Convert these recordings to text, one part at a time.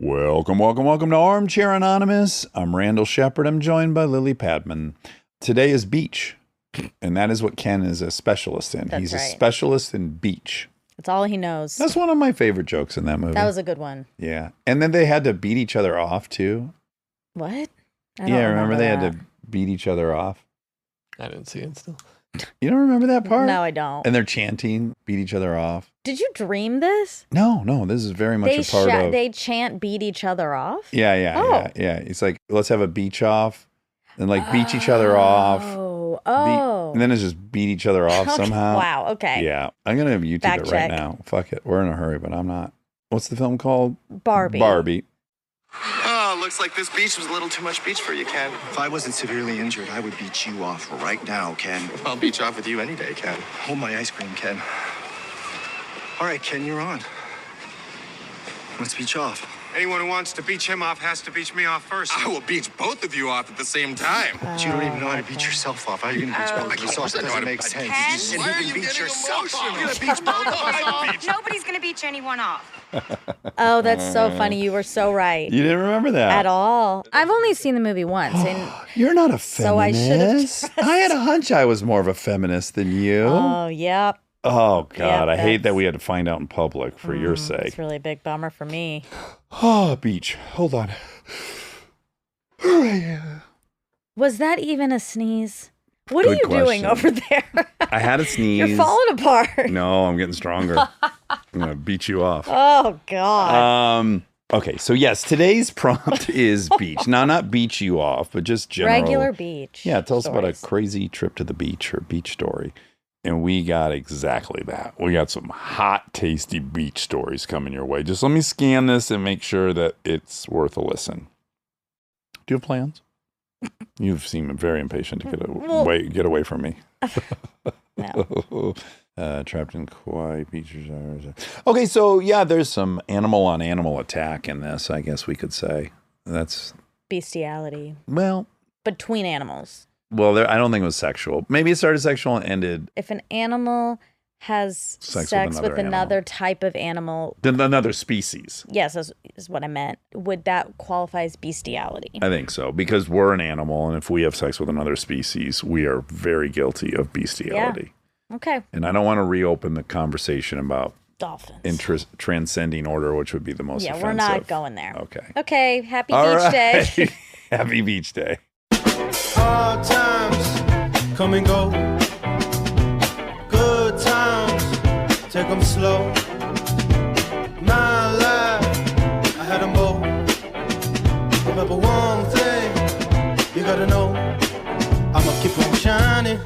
Welcome to Armchair Anonymous. I'm Randall Shepard. I'm joined by Lily Padman. Today is beach, and that is what Ken is a specialist in. He's a specialist in beach. That's all he knows. That's one of my favorite jokes in that movie. That was a good one. Yeah. And then they had to beat each other off, too. What? Remember they had to beat each other off? I didn't see it still. You don't remember that part? No, I don't. And they're chanting, beat each other off. Did you dream this? No, this is very much a part of... They chant beat each other off? Yeah. It's like, let's have a beach off and like beat each other off. And then it's just beat each other off somehow. Wow, okay. Yeah. I'm going to YouTube it right now. Fuck it. We're in a hurry, but I'm not. What's the film called? Barbie. Oh, looks like this beach was a little too much beach for you, Ken. If I wasn't severely injured, I would beat you off right now, Ken. I'll beach off with you any day, Ken. Hold my ice cream, Ken. All right, Ken, you're on. Let's beach off. Anyone who wants to beach him off has to beach me off first. I will beach both of you off at the same time. But you don't even know how to beat yourself off. How are you going to beach both of us off? That doesn't make sense. Ken? And Why are you you can beat getting yourself off. emotional? You're going to beach both of us off. Nobody's gonna beach anyone off. Oh, that's so funny. You were so right. You didn't remember that? At all. I've only seen the movie once. And You're not a feminist. So I should have I had a hunch I was more of a feminist than you. Oh, yep. Oh, God. Yep, I hate that we had to find out in public for your sake. It's really a big bummer for me. Oh, beach. Hold on. Was that even a sneeze? What are you doing over there? I had a sneeze. You're falling apart. No, I'm getting stronger. I'm going to beat you off. Oh, God. Okay, so yes, today's prompt is beach. Now, not beach you off, but just general. Regular beach. Yeah, tell us about a stories. crazy trip to the beach or beach story. And we got exactly that. We got some hot, tasty beach stories coming your way. Just let me scan this and make sure that it's worth a listen. Do you have plans? You seem very impatient to get away from me. No. Trapped in Kauai beaches. Okay, so yeah, there's some animal on animal attack in this, I guess we could say. That's Bestiality. well, Between animals. I don't think it was sexual. Maybe it started sexual and ended If an animal has sex with another type of animal, another species. yes, is what I meant. Would that qualify as bestiality? I think so, because we're an animal, and if we have sex with another species, we are very guilty of bestiality. Yeah. Okay. And I don't want to reopen the conversation about Dolphins. transcending order, which would be the most offensive. We're not going there. Okay. Okay. Happy All beach day. right. Happy beach day. Hard times come and go. Good times, take them slow. My life, I had them both. Remember one thing, you gotta know, I'ma keep on shining.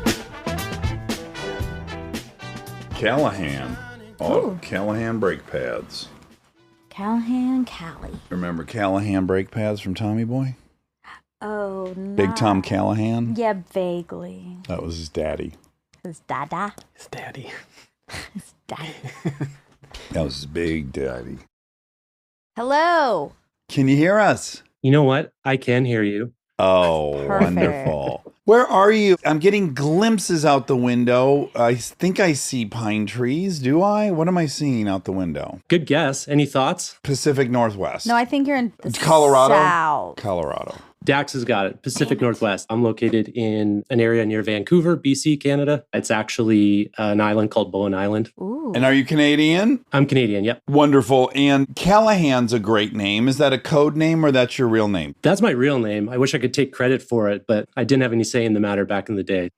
Callahan. Oh, Callahan brake pads. Callahan Callie. Remember Callahan brake pads from Tommy Boy? Oh, no. Big Tom Callahan? Yeah, vaguely. That was his daddy. His dada. His daddy. His daddy. That was his big daddy. Hello. Can you hear us? You know what? I can hear you. Oh, Perfect. wonderful. Where are you? I'm getting glimpses out the window. I think I see pine trees. Do I? What am I seeing out the window? Good guess. Any thoughts? Pacific Northwest. No, I think you're in Colorado? South. Colorado. Dax has got it. Pacific Northwest. I'm located in an area near Vancouver, BC, Canada. It's actually an island called Bowen Island. Ooh. And are you Canadian? I'm Canadian, yep. Wonderful. And Callahan's a great name. Is that a code name or that's your real name? That's my real name. I wish I could take credit for it, but I didn't have any say in the matter back in the day.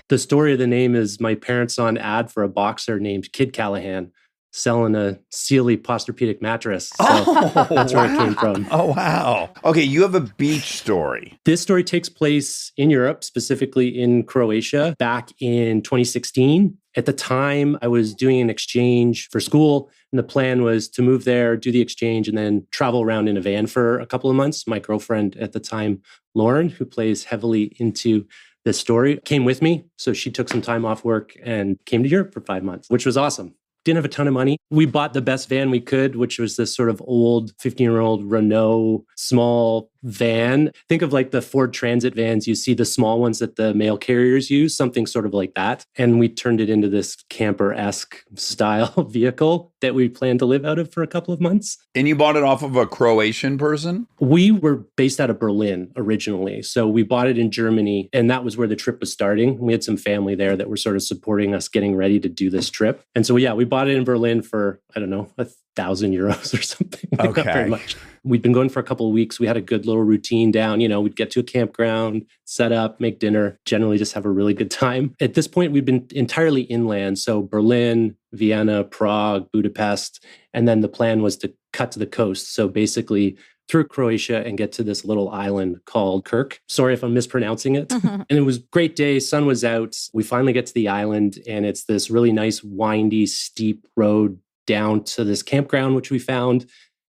The story of the name is my parents saw an ad for a boxer named Kid Callahan selling a Sealy Posturepedic mattress. So that's where it came from. Oh, wow. Okay, you have a beach story. This story takes place in Europe, specifically in Croatia, back in 2016. At the time, I was doing an exchange for school, and the plan was to move there, do the exchange, and then travel around in a van for a couple of months. My girlfriend at the time, Lauren, who plays heavily into this story, came with me. So she took some time off work and came to Europe for 5 months, which was awesome. Didn't have a ton of money. We bought the best van we could, which was this sort of old 15-year-old Renault, small van. Think of like the Ford Transit vans. You see the small ones that the mail carriers use, something sort of like that. And we turned it into this camper-esque style vehicle that we planned to live out of for a couple of months. And you bought it off of a Croatian person? We were based out of Berlin originally. So we bought it in Germany, and that was where the trip was starting. We had some family there that were sort of supporting us getting ready to do this trip. And so, yeah, we bought it in Berlin for, I don't know, 1,000 euros or something. Okay. Not very much. We'd been going for a couple of weeks. We had a good little routine down. You know, we'd get to a campground, set up, make dinner, generally just have a really good time. At this point, we've been entirely inland. So Berlin, Vienna, Prague, Budapest. And then the plan was to cut to the coast. So basically through Croatia and get to this little island called Kirk. Sorry if I'm mispronouncing it. And it was a great day. Sun was out. We finally get to the island, and it's this really nice, windy, steep road down to this campground, which we found.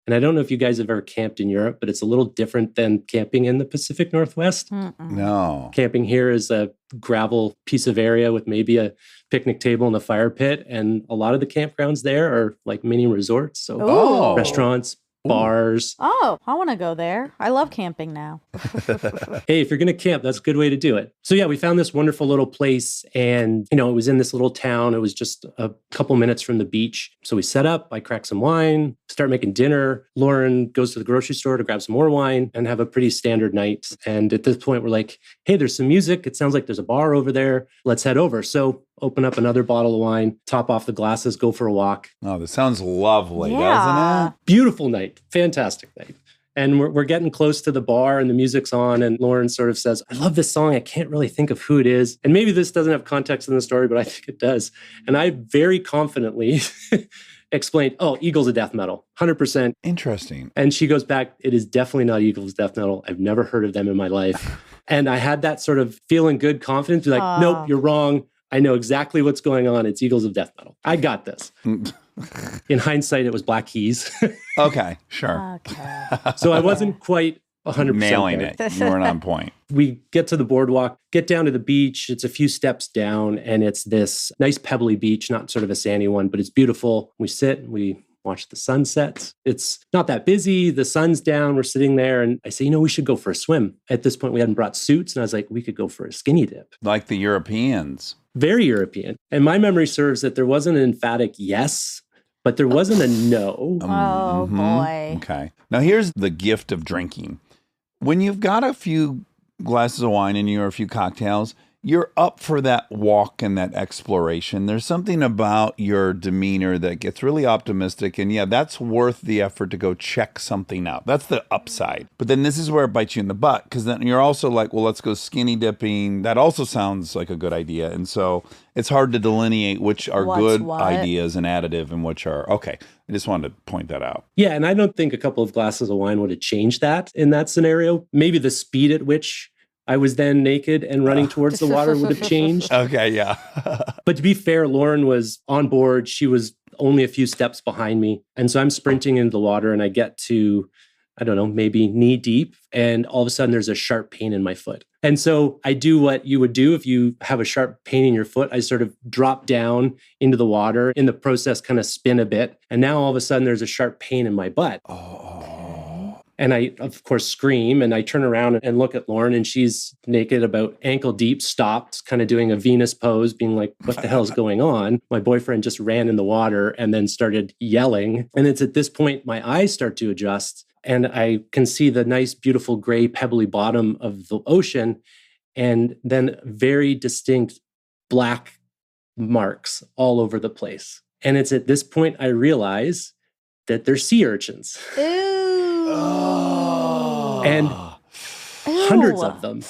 And I don't know if you guys have ever camped in Europe, but it's a little different than camping in the Pacific Northwest. No. Camping here is a gravel piece of area with maybe a picnic table and a fire pit. And a lot of the campgrounds there are like mini resorts. So restaurants, bars. Oh, I want to go there. I love camping now. Hey, if you're going to camp, that's a good way to do it. So yeah, we found this wonderful little place, and it was in this little town. It was just a couple minutes from the beach. So we set up, I crack some wine, start making dinner. Lauren goes to the grocery store to grab some more wine and have a pretty standard night. And at this point, we're like, hey, there's some music. It sounds like there's a bar over there. Let's head over. So open up another bottle of wine, top off the glasses, go for a walk. Oh, this sounds lovely, Yeah. doesn't it? Beautiful night. Fantastic night. And we're getting close to the bar and the music's on. And Lauren sort of says, I love this song. I can't really think of who it is. And maybe this doesn't have context in the story, but I think it does. And I very confidently explained, oh, Eagles of Death Metal, 100%. Interesting. And she goes back, it is definitely not Eagles of Death Metal. I've never heard of them in my life. And I had that sort of feeling good confidence, be like, nope, you're wrong. I know exactly what's going on. It's Eagles of Death Metal. I got this. In hindsight, it was Black Keys. Okay, sure. Okay. So I wasn't quite 100% Nailing there. it. You weren't on point. We get to the boardwalk, get down to the beach. It's a few steps down, and it's this nice pebbly beach, not sort of a sandy one, but it's beautiful. We sit, we watch the sunset. It's not that busy. The sun's down. We're sitting there, and I say, we should go for a swim. At this point, we hadn't brought suits, and I was like, we could go for a skinny dip. Like the Europeans. Very European. And my memory serves that there wasn't an emphatic yes, but there wasn't a no. Oh, boy. Okay. Now, here's the gift of drinking. When you've got a few glasses of wine in you or a few cocktails, you're up for that walk and that exploration. There's something about your demeanor that gets really optimistic. And yeah, that's worth the effort to go check something out. That's the upside. But then this is where it bites you in the butt, because then you're also like, well, let's go skinny dipping. That also sounds like a good idea. And so it's hard to delineate which are What's good what? ideas and additive and which are, okay. I just wanted to point that out. Yeah, and I don't think a couple of glasses of wine would have changed that in that scenario. Maybe the speed at which I was then naked and running towards the water would have changed. Okay, yeah. But to be fair, Lauren was on board. She was only a few steps behind me. And so I'm sprinting into the water, and I get to, I don't know, maybe knee deep. And all of a sudden there's a sharp pain in my foot. And so I do what you would do if you have a sharp pain in your foot. I sort of drop down into the water, in the process kind of spin a bit. And now all of a sudden there's a sharp pain in my butt. And I, of course, scream, and I turn around and look at Lauren, and she's naked about ankle deep, stopped, kind of doing a Venus pose, being like, what the hell is going on? My boyfriend just ran in the water and then started yelling. And it's at this point, my eyes start to adjust, and I can see the nice, beautiful gray, pebbly bottom of the ocean, and then very distinct black marks all over the place. And it's at this point I realize that they're sea urchins. And hundreds of them.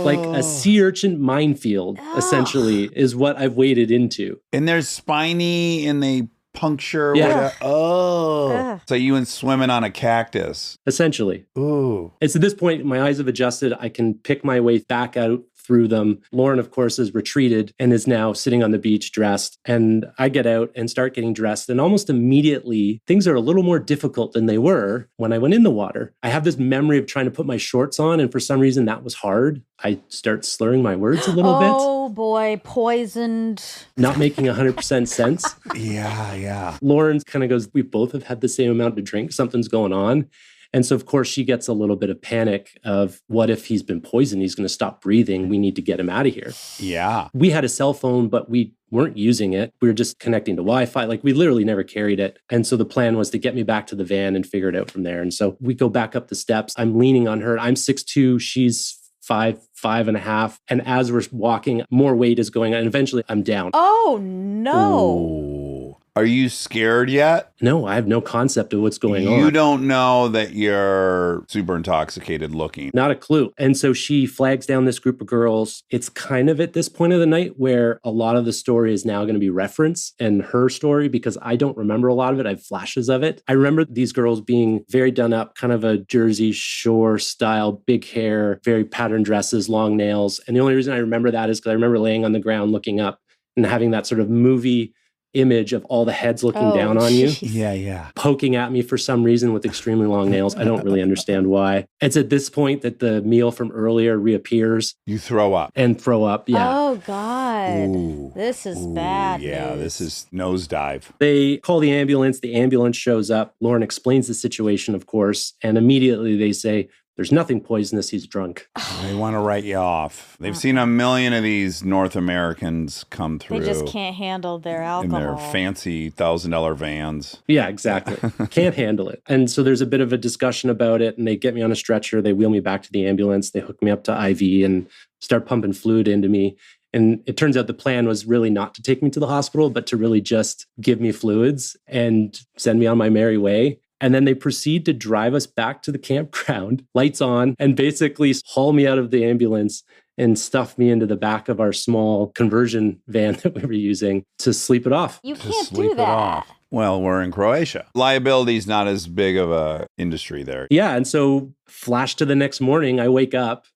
Like a sea urchin minefield, essentially, is what I've waded into. And they're spiny and they puncture. Yeah. So you went swimming on a cactus. Essentially. Ooh. It's at this point, my eyes have adjusted. I can pick my way back out through them. Lauren, of course, is retreated and is now sitting on the beach dressed. And I get out and start getting dressed. And almost immediately, things are a little more difficult than they were when I went in the water. I have this memory of trying to put my shorts on. And for some reason, that was hard. I start slurring my words a little bit. Oh, boy. Poisoned. Not making 100% sense. Yeah. Lauren kind of goes, we both have had the same amount to drink. Something's going on. And so, of course, she gets a little bit of panic of what if he's been poisoned? He's going to stop breathing. We need to get him out of here. Yeah. We had a cell phone, but we weren't using it. We were just connecting to Wi-Fi. Like we literally never carried it. And so the plan was to get me back to the van and figure it out from there. And so we go back up the steps. I'm leaning on her. I'm 6'2". She's 5'5.5". And as we're walking, more weight is going on. And eventually I'm down. Oh, no. Ooh. Are you scared yet? No, I have no concept of what's going on. You don't know that you're super intoxicated looking. Not a clue. And so she flags down this group of girls. It's kind of at this point of the night where a lot of the story is now going to be referenced and her story, because I don't remember a lot of it. I have flashes of it. I remember these girls being very done up, kind of a Jersey Shore style, big hair, very patterned dresses, long nails. And the only reason I remember that is because I remember laying on the ground looking up and having that sort of movie image of all the heads looking down on you. Yeah. Poking at me for some reason with extremely long nails. I don't really understand why. It's at this point that the meal from earlier reappears. You throw up. And throw up, yeah. Oh, God. Ooh. This is bad Yeah, news. this is nosedive. They call the ambulance. The ambulance shows up. Lauren explains the situation, of course. And immediately they say, there's nothing poisonous. He's drunk. They want to write you off. They've seen a million of these North Americans come through. They just can't handle their in alcohol. their fancy $1,000 vans. Yeah, exactly. Can't handle it. And so there's a bit of a discussion about it. And they get me on a stretcher. They wheel me back to the ambulance. They hook me up to IV and start pumping fluid into me. And it turns out the plan was really not to take me to the hospital, but to really just give me fluids and send me on my merry way. And then they proceed to drive us back to the campground, lights on, and basically haul me out of the ambulance and stuff me into the back of our small conversion van that we were using to sleep it off. You To can't sleep do it that. off. Well, we're in Croatia. Liability's not as big of a industry there. Yeah. And so flash to the next morning, I wake up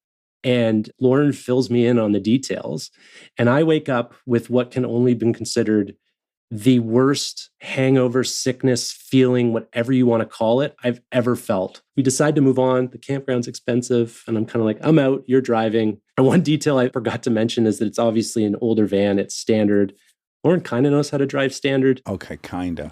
and Lauren fills me in on the details. And I wake up with what can only be considered the worst hangover, sickness, feeling, whatever you want to call it, I've ever felt. We decide to move on. The campground's expensive. And I'm kind of like, I'm out, you're driving. And one detail I forgot to mention is that it's obviously an older van. It's standard. Lauren kind of knows how to drive standard, Okay, kind of.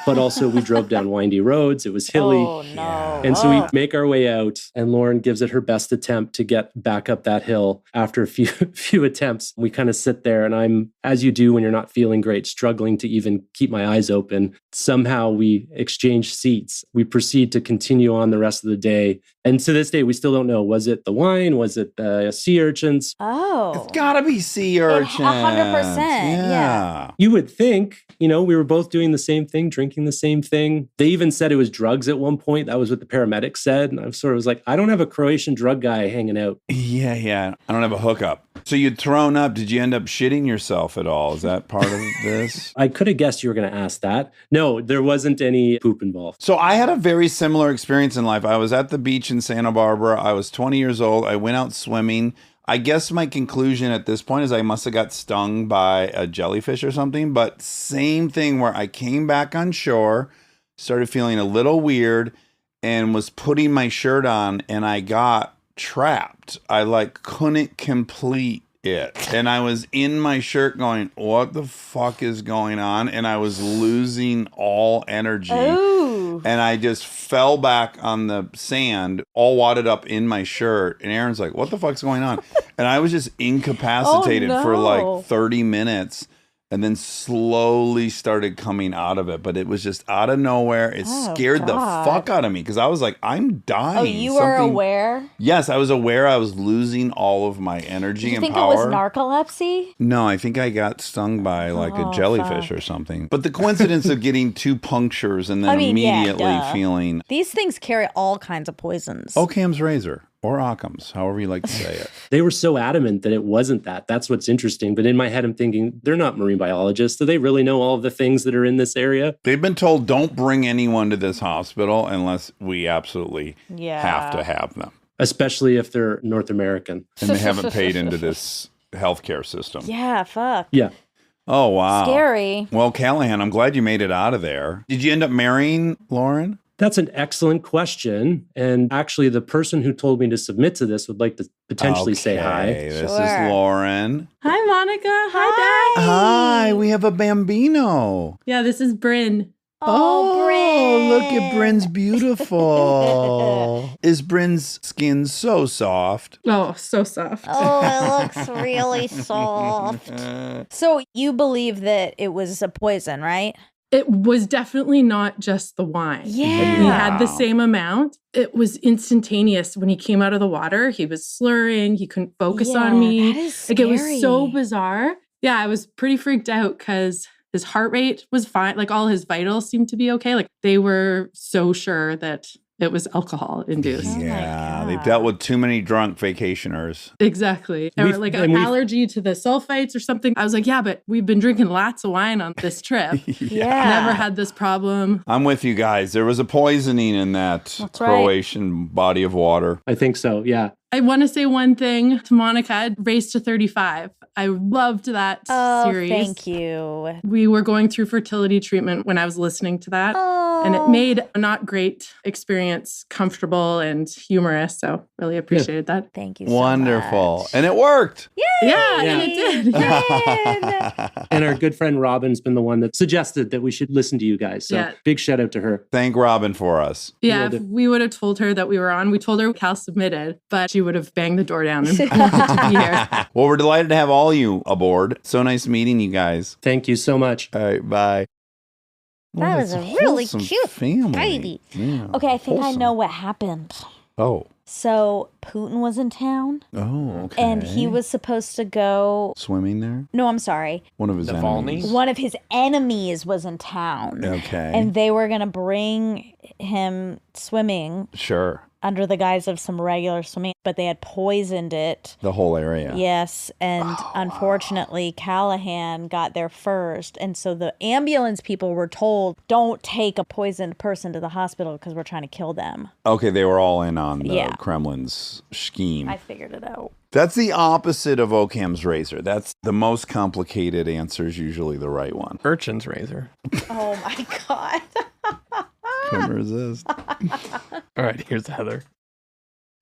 but also we drove down windy roads. It was hilly. Oh, no. And so we make our way out, and Lauren gives it her best attempt to get back up that hill. After a few attempts, we kind of sit there, and I'm, as you do when you're not feeling great, struggling to even keep my eyes open. Somehow we exchange seats. We proceed to continue on the rest of the day. And to this day, we still don't know. Was it the wine? Was it the sea urchins? Oh. It's gotta be sea urchins. 100%, yeah. You would think, we were both doing the same thing, drinking the same thing. They even said it was drugs at one point. That was what the paramedics said. And I sort of was like, I don't have a Croatian drug guy hanging out. Yeah. I don't have a hookup. So you'd thrown up. Did you end up shitting yourself at all? Is that part of this? I could have guessed you were going to ask that. No, there wasn't any poop involved. So I had a very similar experience in life. I was at the beach in Santa Barbara. I was 20 years old. I went out swimming. I guess my conclusion at this point is I must have got stung by a jellyfish or something, but same thing where I came back on shore, started feeling a little weird, and was putting my shirt on, and I got trapped. I couldn't complete it. And I was in my shirt going, what the fuck is going on? And I was losing all energy. Ooh. And I just fell back on the sand, all wadded up in my shirt. And Aaron's like, what the fuck's going on? And I was just incapacitated for like 30 minutes. And then slowly started coming out of it. But it was just out of nowhere. It scared the fuck out of me because I was like, I'm dying. Oh, you were aware? Yes, I was aware I was losing all of my energy and power. You think it was narcolepsy? No, I think I got stung by like a jellyfish or something. But the coincidence of getting 2 punctures and then immediately feeling... These things carry all kinds of poisons. Occam's razor. Or Occam's, however you like to say it. They were so adamant that it wasn't that. That's what's interesting. But in my head, I'm thinking, they're not marine biologists. Do they really know all of the things that are in this area? They've been told, don't bring anyone to this hospital unless we absolutely have to have them. Especially if they're North American. And they haven't paid into this healthcare system. Yeah, fuck. Yeah. Oh, wow. Scary. Well, Callahan, I'm glad you made it out of there. Did you end up marrying Lauren? That's an excellent question. And actually, the person who told me to submit to this would like to potentially say hi. This is Lauren. Hi, Monica. Hi, Dax. Hi, we have a bambino. Yeah, this is Bryn. Oh, Bryn. look at Bryn's beautiful. Is Bryn's skin so soft? Oh, so soft. Oh, it looks really soft. So you believe that it was a poison, right? It was definitely not just the wine. Yeah. He had the same amount. It was instantaneous. When he came out of the water, he was slurring. He couldn't focus on me. That is Like, it was scary. so bizarre. Yeah, I was pretty freaked out because his heart rate was fine. Like, all his vitals seemed to be okay. Like, they were so sure that it was alcohol induced. Oh my Yeah, God. they've dealt with too many drunk vacationers. Exactly. Or like an allergy to the sulfites or something. I was like, yeah, but we've been drinking lots of wine on this trip. Yeah. Never had this problem. I'm with you guys. There was a poisoning in that That's right. Croatian body of water. I think so. Yeah. I want to say one thing to Monica, Race to 35. I loved that series. Thank you. We were going through fertility treatment when I was listening to that. Oh. And it made a not great experience comfortable and humorous. So really appreciated that. Thank you so Wonderful. much. And it worked. Yeah, and it did. And our good friend Robin's been the one that suggested that we should listen to you guys. So Yeah. big shout out to her. Thank Robin for us. Yeah, if we would have told her that we were on. We told her Cal submitted, but she would have banged the door down and wanted to be here. Well, we're delighted to have all you aboard. So nice meeting you guys. Thank you so much. All right, bye. That was a really wholesome cute family. baby. Yeah, Okay, I think I wholesome. know what happened. Oh. So Putin was in town, Oh, okay. and he was supposed to go. swimming there? No, I'm sorry. One of his enemies. One of his enemies was in town. Okay. And they were going to bring him swimming Sure. under the guise of some regular swimming, but they had poisoned it. The whole area. Yes, and unfortunately, Callahan got there first. And so the ambulance people were told, don't take a poisoned person to the hospital because we're trying to kill them. Okay, they were all in on the Yeah. Kremlin's scheme. I figured it out. That's the opposite of Occam's razor. That's the most complicated answer is usually the right one. Urchin's razor. Oh my God. Couldn't resist. All right, here's Heather.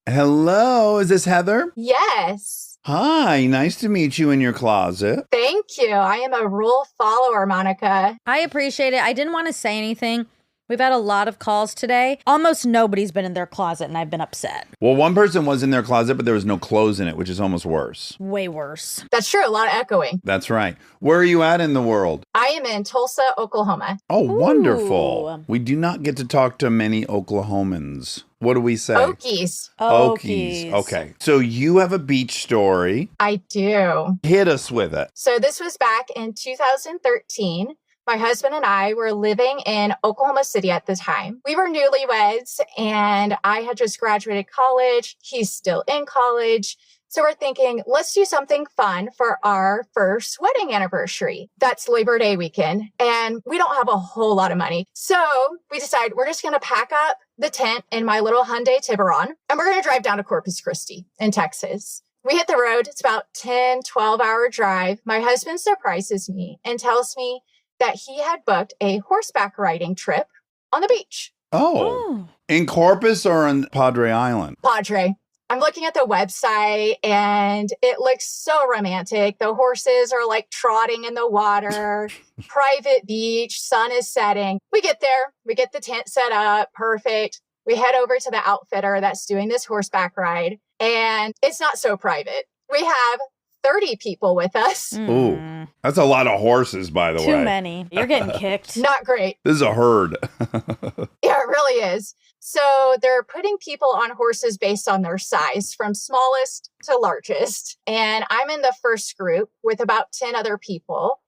Hello, is this Heather? Yes. Hi, nice to meet you in your closet. Thank you. I am a rule follower, Monica. I appreciate it. I didn't want to say anything. We've had a lot of calls today. Almost nobody's been in their closet, and I've been upset. Well, one person was in their closet, but there was no clothes in it, which is almost worse. Way worse. That's true. A lot of echoing. That's right. Where are you at in the world? I am in Tulsa, Oklahoma. Oh, wonderful. We do not get to talk to many Oklahomans. What do we say? Okies. Okies. Okay. So you have a beach story. I do. Hit us with it. So this was back in 2013. My husband and I were living in Oklahoma City at the time. We were newlyweds and I had just graduated college. He's still in college. So we're thinking, let's do something fun for our first wedding anniversary. That's Labor Day weekend. And we don't have a whole lot of money. So we decided we're just going to pack up the tent in my little Hyundai Tiburon and we're going to drive down to Corpus Christi in Texas. We hit the road. It's about 10, 12-hour drive. My husband surprises me and tells me that he had booked a horseback riding trip on the beach. Oh. In Corpus or on Padre Island? Padre. I'm looking at the website and it looks so romantic. The horses are like trotting in the water, private beach, sun is setting. We get there, we get the tent set up, perfect. We head over to the outfitter that's doing this horseback ride and it's not so private. We have 30 people with us. Ooh, that's a lot of horses, by the way. Too many. You're getting kicked. Not great. This is a herd. Yeah, it really is. So they're putting people on horses based on their size, from smallest to largest. And I'm in the first group with about 10 other people.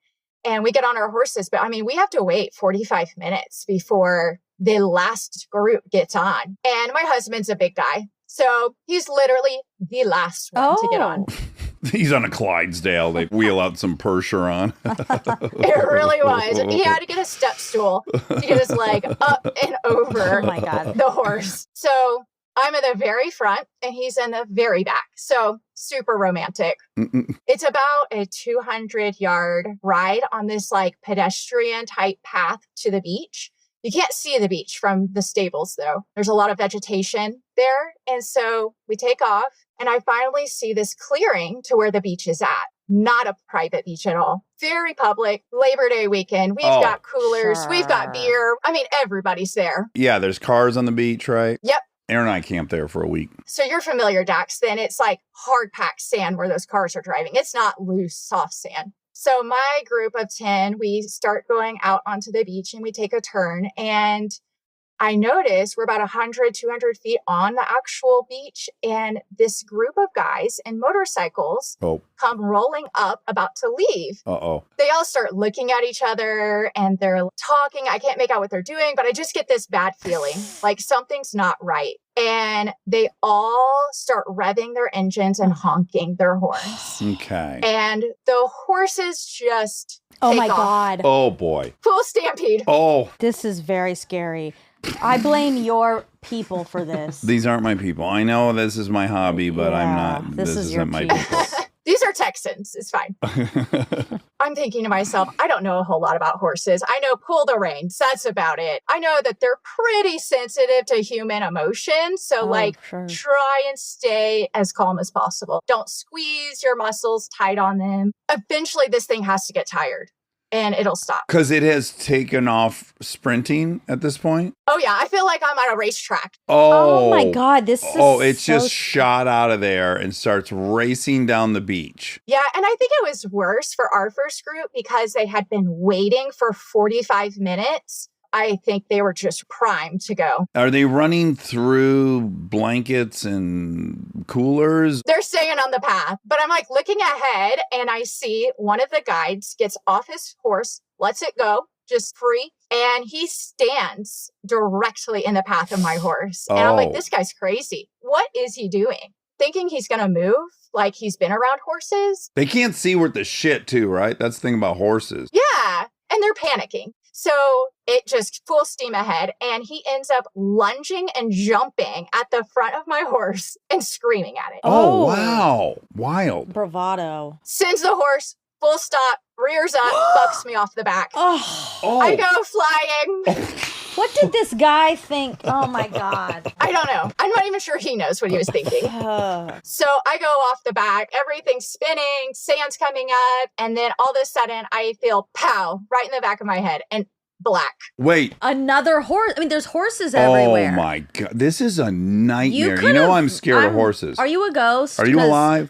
And we get on our horses. But I mean, we have to wait 45 minutes before the last group gets on. And my husband's a big guy. So he's literally the last one to get on. He's on a Clydesdale. They wheel out some Percheron. It really was. He had to get a step stool to get his leg up and over the horse. So I'm in the very front and he's in the very back. So super romantic. It's about a 200-yard ride on this like pedestrian type path to the beach. You can't see the beach from the stables, though. There's a lot of vegetation there. And so we take off and I finally see this clearing to where the beach is at. not a private beach at all. Very public. Labor Day weekend. We've got coolers. We've got beer. I mean, everybody's there. Yeah, there's cars on the beach, right? Yep. Aaron and I camped there for a week. So you're familiar, Dax. Then it's like hard packed sand where those cars are driving. It's not loose, soft sand. So my group of 10, we start going out onto the beach and we take a turn. And I noticed we're about 100, 200 feet on the actual beach. And this group of guys in motorcycles come rolling up about to leave. They all start looking at each other and they're talking. I can't make out what they're doing, but I just get this bad feeling like something's not right. And they all start revving their engines and honking their horns. Okay. And the horses just Oh my take off. God. Oh boy. Full stampede. Oh. This is very scary. I blame your people for this. These aren't my people. I know this is my hobby, but I'm Yeah, not. this is your isn't my people. people. These are Texans. It's fine. I'm thinking to myself, I don't know a whole lot about horses. I know pull the reins. That's about it. I know that they're pretty sensitive to human emotions. So try and stay as calm as possible. Don't squeeze your muscles tight on them. Eventually, this thing has to get tired and it'll stop. Because it has taken off sprinting at this point? Oh, yeah. I feel like I'm at a racetrack. Oh my God. This is it's so just shot out of there and starts racing down the beach. Yeah, and I think it was worse for our first group because they had been waiting for 45 minutes. I think they were just primed to go. Are they running through blankets and coolers? They're staying on the path, but I'm like looking ahead and I see one of the guides gets off his horse, lets it go, just free. And he stands directly in the path of my horse. And I'm like, this guy's crazy. What is he doing? Thinking he's going to move like he's been around horses. They can't see worth the shit too, right? That's the thing about horses. Yeah. And they're panicking. So it just full steam ahead. And he ends up lunging and jumping at the front of my horse and screaming at it. Oh, wow. Wild. Bravado. Sends the horse, full stop, rears up, bucks me off the back. I go flying. What did this guy think? Oh my God. I don't know. I'm not even sure he knows what he was thinking. So I go off the back, everything's spinning, sand's coming up, and then all of a sudden I feel pow right in the back of my head and black. Wait. Another horse. I mean, there's horses everywhere. Oh my God. This is a nightmare. You know I'm scared of horses. Are you a ghost? Are you alive?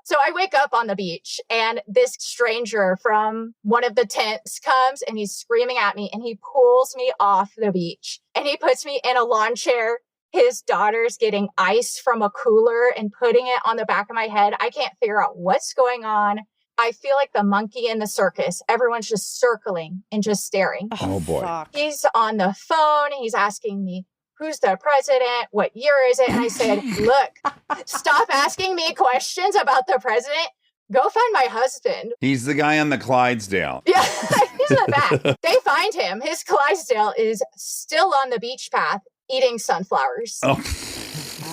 So I wake up on the beach and this stranger from one of the tents comes and he's screaming at me and he pulls me off the beach and he puts me in a lawn chair. His daughter's getting ice from a cooler and putting it on the back of my head. I can't figure out what's going on. I feel like the monkey in the circus. Everyone's just circling and just staring. Oh boy. Fuck. He's on the phone. He's asking me, who's the president? What year is it? And I said, look, stop asking me questions about the president. Go find my husband. He's the guy on the Clydesdale. Yeah, he's in the back. They find him. His Clydesdale is still on the beach path eating sunflowers. Oh.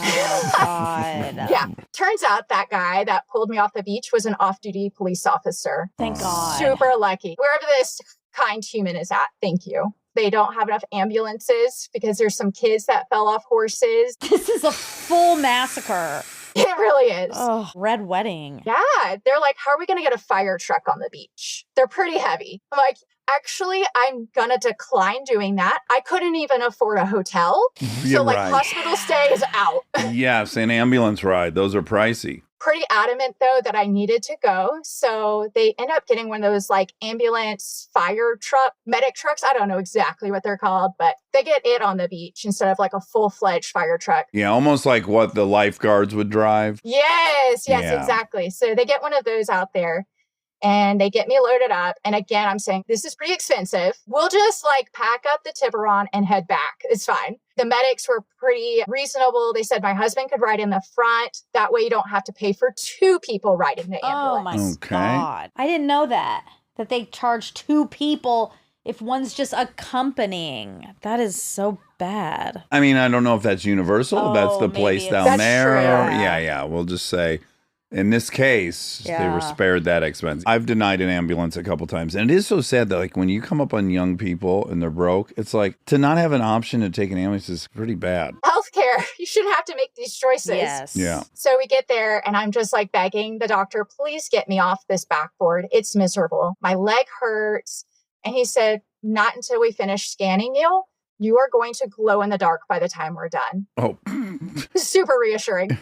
Oh, God. Yeah. Turns out that guy that pulled me off the beach was an off-duty police officer. Thank God. Super lucky. Wherever this kind human is at, thank you. They don't have enough ambulances because there's some kids that fell off horses. This is a full massacre. It really is. Oh, red wedding. Yeah. They're like, how are we going to get a fire truck on the beach? They're pretty heavy. I'm like, actually, I'm going to decline doing that. I couldn't even afford a hotel. You're so like right. hospital stay is out. Yes, an ambulance ride. Those are pricey. Pretty adamant though that I needed to go. So they end up getting one of those like ambulance fire truck, medic trucks. I don't know exactly what they're called, but they get it on the beach instead of like a full-fledged fire truck. Yeah, almost like what the lifeguards would drive. Yes, Yeah. exactly. So they get one of those out there. And they get me loaded up. And again, I'm saying, this is pretty expensive. We'll just like pack up the Tiburon and head back. It's fine. The medics were pretty reasonable. They said my husband could ride in the front. That way you don't have to pay for two people riding the Oh ambulance. my God. I didn't know that they charge two people if one's just accompanying. That is so bad. I mean, I don't know if that's universal. If that's the maybe place it's- down That's there. true. Yeah. We'll just say, in this case, they were Yeah. spared that expense. I've denied an ambulance a couple times. And it is so sad that like when you come up on young people and they're broke, it's like to not have an option to take an ambulance is pretty bad. Health healthcare. You shouldn't have to make these choices. Yes. Yeah. So we get there and I'm just like begging the doctor, please get me off this backboard. It's miserable. My leg hurts. And he said, not until we finish scanning you. You are going to glow in the dark by the time we're done. Oh. Super reassuring.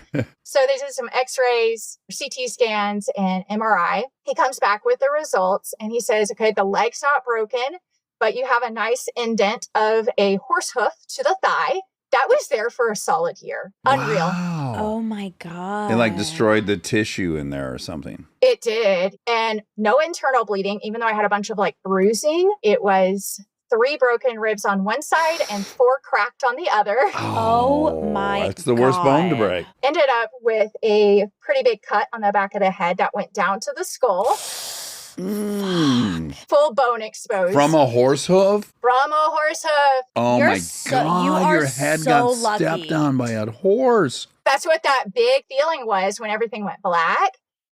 So they did some x-rays, CT scans, and MRI. He comes back with the results and he says, okay, the leg's not broken, but you have a nice indent of a horse hoof to the thigh. That was there for a solid year. Unreal. Wow. Oh my God. It like destroyed the tissue in there or something. It did. And no internal bleeding, even though I had a bunch of like bruising. It was 3 broken ribs on one side and 4 cracked on the other. Oh my That's the worst bone to break. Ended up with a pretty big cut on the back of the head that went down to the skull. Full bone exposed. From a horse hoof? From a horse hoof. Oh You're my God, your head got lucky. stepped on by a horse. That's what that big feeling was when everything went black.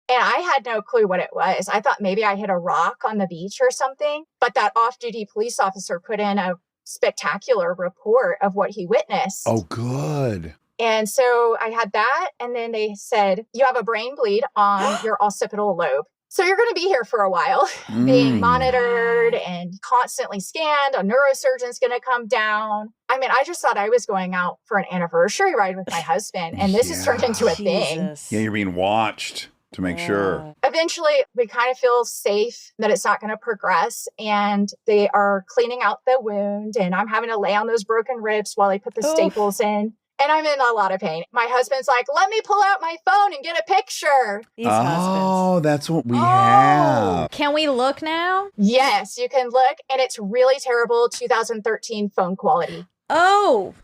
And I had no clue what it was. I thought maybe I hit a rock on the beach or something. But that off-duty police officer put in a spectacular report of what he witnessed. Oh, good. And so I had that. And then they said, you have a brain bleed on your occipital lobe. So you're going to be here for a while, being monitored and constantly scanned. A neurosurgeon's going to come down. I mean, I just thought I was going out for an anniversary ride with my husband. And this has turned into a thing. Yeah, you're being watched to make sure. Eventually, we kind of feel safe that it's not going to progress. And they are cleaning out the wound. And I'm having to lay on those broken ribs while they put the staples in. And I'm in a lot of pain. My husband's like, let me pull out my phone and get a picture. These husbands. Oh, that's what we have. Can we look now? Yes, you can look. And it's really terrible 2013 phone quality. Oh.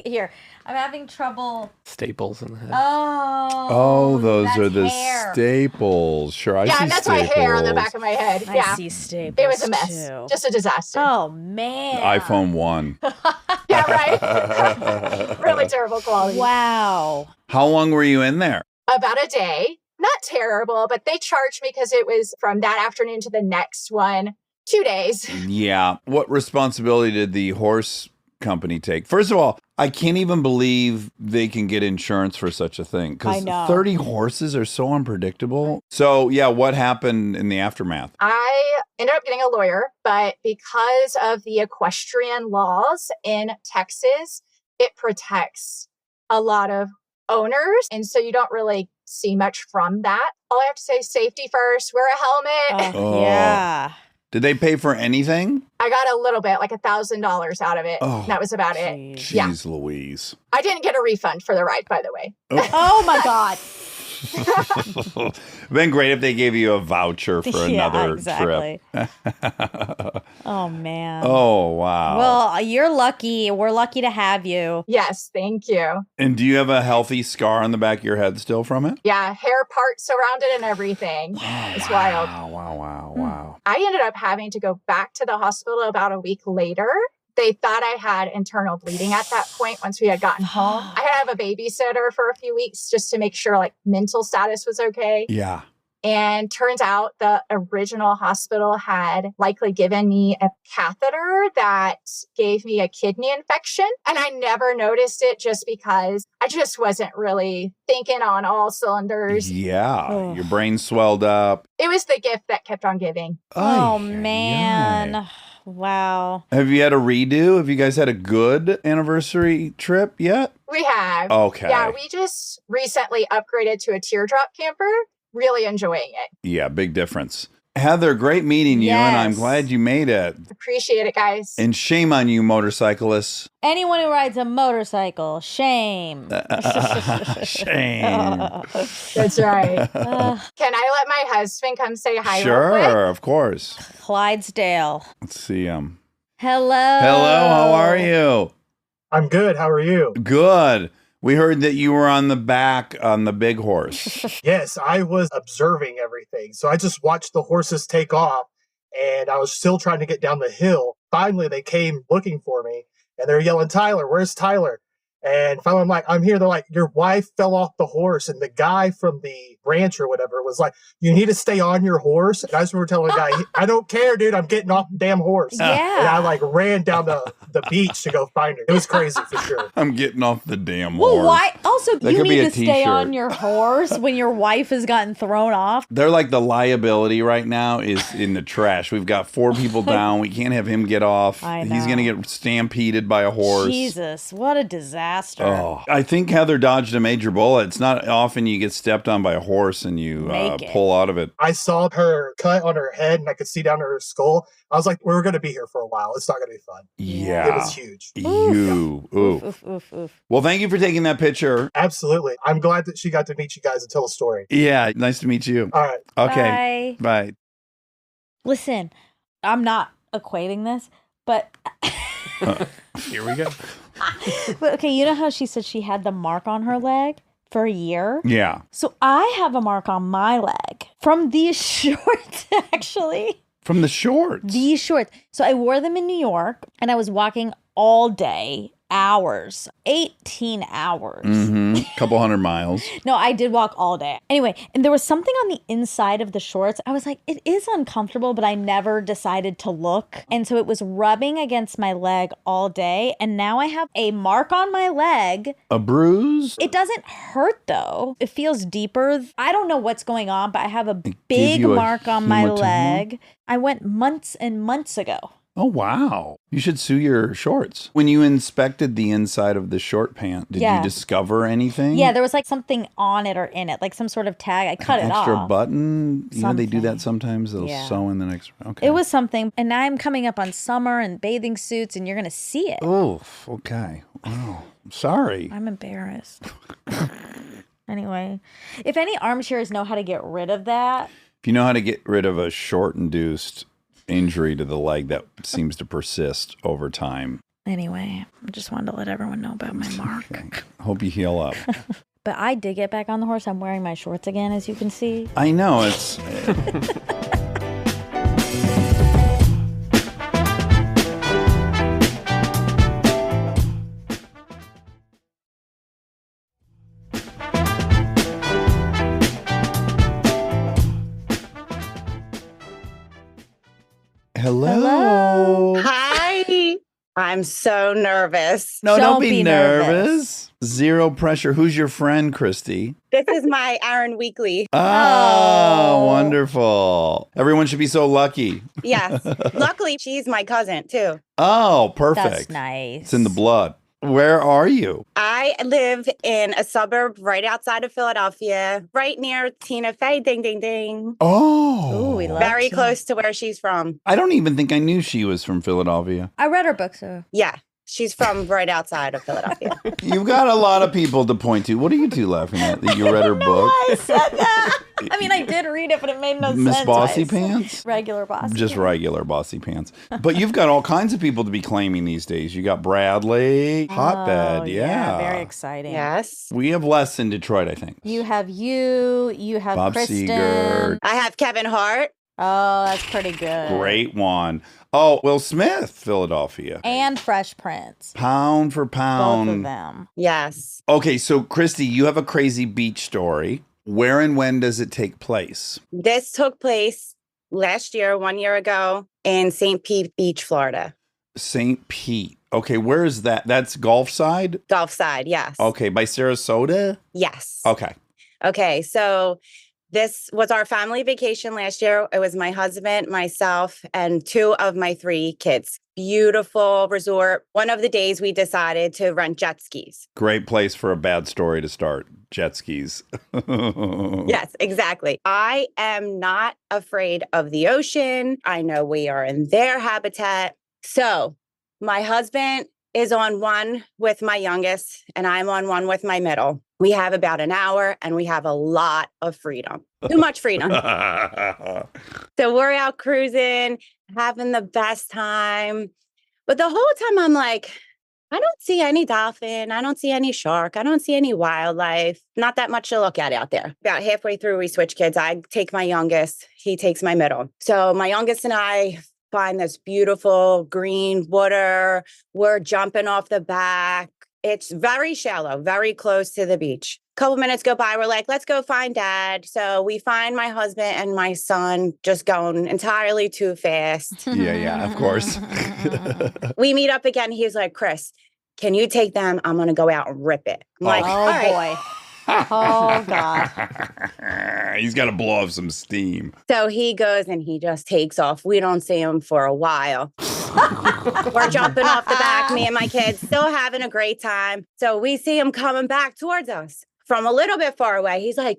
Here. I'm having trouble. Staples in the head. Oh, those are the staples. Sure, I see Yeah, that's staples. my hair on the back of my head. I see staples. It was a mess. Too. Just a disaster. Oh, man. iPhone 1. Yeah, right? Really terrible quality. Wow. How long were you in there? About a day. Not terrible, but they charged me because it was from that afternoon to the next one. 2 days. Yeah. What responsibility did the horse company take? First of all, I can't even believe they can get insurance for such a thing I because know. 30 horses are so unpredictable. So, yeah, what happened in the aftermath? I ended up getting a lawyer, but because of the equestrian laws in Texas, it protects a lot of owners. And so you don't really see much from that. All I have to say is safety first, wear a helmet. Yeah. Did they pay for anything? I got a little bit, like $1,000 out of it. Oh, that was about it. Jeez Louise. I didn't get a refund for the ride, by the way. Oh my God. Been great if they gave you a voucher for another exactly. trip. Oh, man. Oh, wow. Well, you're lucky. We're lucky to have you. Yes, thank you. And do you have a healthy scar on the back of your head still from it? Yeah, hair parts around it and everything. It's wild. Wow. I ended up having to go back to the hospital about a week later. They thought I had internal bleeding at that point once we had gotten home. I had to have a babysitter for a few weeks just to make sure like mental status was okay. Yeah. And turns out the original hospital had likely given me a catheter that gave me a kidney infection. And I never noticed it just because I just wasn't really thinking on all cylinders. Yeah. Your brain swelled up. It was the gift that kept on giving. Oh, man. Wow. Have you had a redo? Have you guys had a good anniversary trip yet? We have. Okay. Yeah, we just recently upgraded to a teardrop camper. Really enjoying it. Yeah, big difference. Heather, great meeting you, and I'm Yes. glad you made it. Appreciate it, guys. And shame on you, motorcyclists. Anyone who rides a motorcycle, shame. Shame. That's right. Can I let my husband come say hi real quick? Sure, of course. Clydesdale. Let's see him. Hello. Hello, how are you? I'm good. How are you? Good. We heard that you were on the back on the big horse. Yes, I was observing everything. So I just watched the horses take off, and I was still trying to get down the hill. Finally, they came looking for me, and they're yelling, "Tyler, where's Tyler?" And finally, I'm like, I'm here. They're like, your wife fell off the horse. And the guy from the ranch or whatever was like, you need to stay on your horse. And I just remember telling the guy, I don't care, dude. I'm getting off the damn horse. Yeah. And I like ran down the beach to go find her. It was crazy for sure. I'm getting off the damn Well, horse. why? Also, That you could be need a to stay t-shirt. on your horse when your wife has gotten thrown off. They're like the liability right now is in the trash. We've got 4 people down. We can't have him get off. I He's know. going to get stampeded by a horse. Jesus, what a disaster. Oh, I think Heather dodged a major bullet. It's not often you get stepped on by a horse and you Make it. pull out of it. I saw her cut on her head and I could see down her skull. I was like, we're going to be here for a while. It's not going to be fun. Yeah. It was huge. Oof. Oof, oof, oof. Well, thank you for taking that picture. Absolutely. I'm glad that she got to meet you guys and tell a story. Yeah, nice to meet you. All right. Okay. Bye. Listen, I'm not equating this, but Here we go. but okay, you know how she said she had the mark on her leg for a year? Yeah. So I have a mark on my leg from these shorts, actually. From the shorts. These shorts. So I wore them in New York and I was walking all day, hours, 18 hours. Couple 100 miles. No, I did walk all day. Anyway, and there was something on the inside of the shorts. I was like, it is uncomfortable, but I never decided to look. And so it was rubbing against my leg all day. And now I have a mark on my leg. A bruise? It doesn't hurt though. It feels deeper. I don't know what's going on, but I have a gave big you a mark on my hematoma? leg. I went months and months ago. Oh, wow. You should sue your shorts. When you inspected the inside of the short pant, did Yeah. you discover anything? Yeah, there was like something on it or in it, like some sort of tag. I cut An it extra off. button? You know, they do that Something. sometimes. They'll Yeah. sew in the next. Okay. It was something. And now I'm coming up on summer and bathing suits, and you're going to see it. Oh, okay. Oh, sorry. I'm embarrassed. Anyway, if any armchairs know how to get rid of that, If you know how to get rid of a short-induced injury to the leg that seems to persist over time, anyway, I just wanted to let everyone know about my mark. okay. Hope you heal up. But I did get back on the horse. I'm wearing my shorts again, as you can see. I know it's. Hello. Hi. I'm so nervous. No, don't Don't be be nervous. Zero pressure. Who's your friend, Christy? This is my Aaron Weekly. Oh, wonderful. Everyone should be so lucky. Yes. Luckily, she's my cousin too. Oh, perfect. That's nice. It's in the blood. Where are you? I live in a suburb right outside of Philadelphia, right near Tina Fey. Ding, ding, ding. Oh. Ooh, we love Very Tina. close to where she's from. I don't even think I knew she was from Philadelphia. I read her book, so. Yeah. She's from right outside of Philadelphia. You've got a lot of people to point to. What are you two laughing at? That you read her book? I said that. I mean, I did read it, but it made no Miss sense. Bossy I said Pants? Regular bossy. Just pants. regular bossy pants. But you've got all kinds of people to be claiming these days. You got Bradley, Hotbed, Oh, yeah. Very exciting. Yes. We have less in Detroit, I think. You have Bob Kristen. Seeger. I have Kevin Hart. Oh, that's pretty good. Great one. Oh, Will Smith, Philadelphia. And Fresh Prince. Pound for Both pound. of them. Yes. Okay, so Christy, you have a crazy beach story. Where and when does it take place? This took place last year, 1 year ago, in St. Pete Beach, Florida. St. Pete. Okay, where is that? That's Gulf side? Gulf side, yes. Okay, by Sarasota? Yes. Okay. Okay, so this was our family vacation last year. It was my husband, myself, and 2 of my 3 kids. Beautiful resort. One of the days we decided to rent jet skis. Great place for a bad story to start. Jet skis. Yes, exactly. I am not afraid of the ocean. I know we are in their habitat. So my husband is on one with my youngest, and I'm on one with my middle. We have about an hour and we have a lot of freedom. Too much freedom. So we're out cruising, having the best time. But the whole time I'm like, I don't see any dolphin. I don't see any shark. I don't see any wildlife. Not that much to look at out there. About halfway through, we switch kids. I take my youngest. He takes my middle. So my youngest and I find this beautiful green water. We're jumping off the back. It's very shallow, very close to the beach. Couple minutes go by, we're like, let's go find dad. So we find my husband and my son just going entirely too fast. Yeah, of course. We meet up again. He's like, Chris, can you take them? I'm going to go out and rip it. I'm like, all right. boy. Oh, God. He's got to blow off some steam. So he goes and he just takes off. We don't see him for a while. We're jumping off the back, me and my kids, still having a great time. So we see him coming back towards us from a little bit far away. He's like,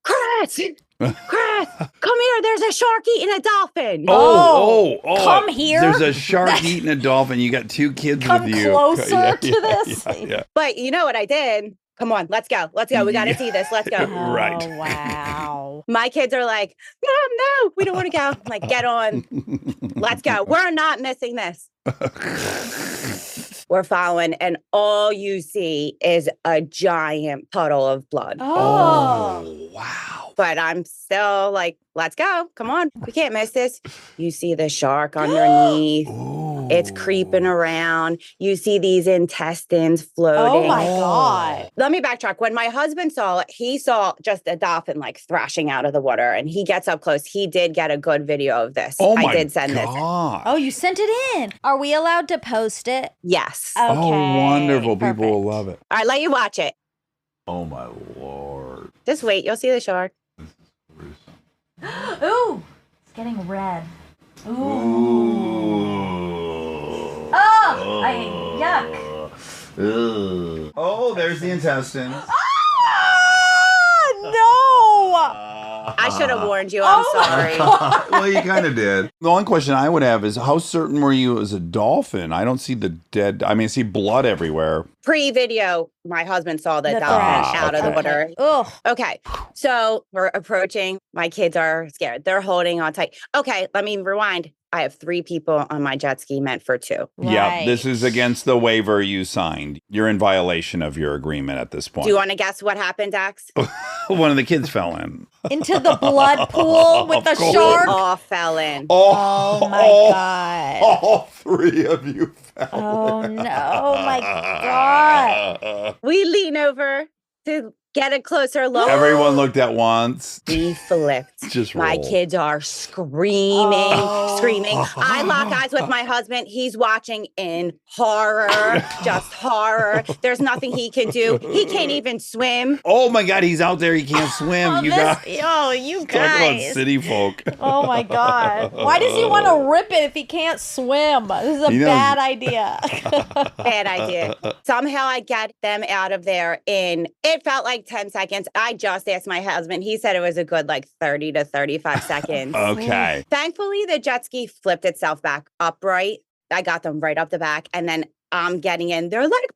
Chris, come here. There's a shark eating a dolphin. Oh, come here. There's a shark eating a dolphin. You got 2 kids with you. Come closer to this. Yeah. But you know what I did? Come on, let's go. Let's go. We got to see this. Let's go. Right. Oh, wow. My kids are like, no, we don't want to go. I'm like, get on. Let's go. We're not missing this. We're following, and all you see is a giant puddle of blood. Oh, wow. But I'm still like, let's go. Come on. We can't miss this. You see the shark underneath. It's creeping around. You see these intestines floating. Oh, my God. Let me backtrack. When my husband saw it, he saw just a dolphin like thrashing out of the water, and he gets up close. He did get a good video of this. Oh, my I did send this. Oh, you sent it in. Are we allowed to post it? Yes. Okay. Oh, wonderful. Perfect. People will love it. All right, let you watch it. Oh, my Lord. Just wait. You'll see the shark. Ooh, it's getting red. Ooh. Oh, yuck. Oh, there's the intestines. No. I should have warned you. I'm sorry. Well, you kind of did. The only question I would have is how certain were you it was a dolphin? I don't see the dead. I mean, I see blood everywhere. Pre-video, my husband saw the The dolphin thrash. out of the Okay. water. Ugh. Okay, so we're approaching. My kids are scared. They're holding on tight. Okay, let me rewind. I have 3 people on my jet ski meant for 2. Yeah, this Right. is against the waiver you signed. You're in violation of your agreement at this point. Do you want to guess what happened, Dax? One of the kids fell in. Into the blood pool with the Of course. shark. We all fell in. Oh, my God. All 3 of you fell Oh, in. no. Oh, my God. We lean over to get a closer look. Everyone looked at once. We flipped. Just My roll. kids are screaming, Oh. screaming. I lock eyes with my husband. He's watching in horror, just horror. There's nothing he can do. He can't even swim. Oh my God, he's out there. He can't swim. Oh, you this- got oh, you talk about guys. city folk. Oh, my God. Why does he want to rip it if he can't swim? This is a He knows. bad idea. Bad idea. Somehow I get them out of there in, it felt like 10 seconds. I just asked my husband. He said it was a good like 30 to 35 seconds. Okay. Thankfully, the jet ski flipped itself back upright. I got them right up the back. And then I'm getting in. They're like,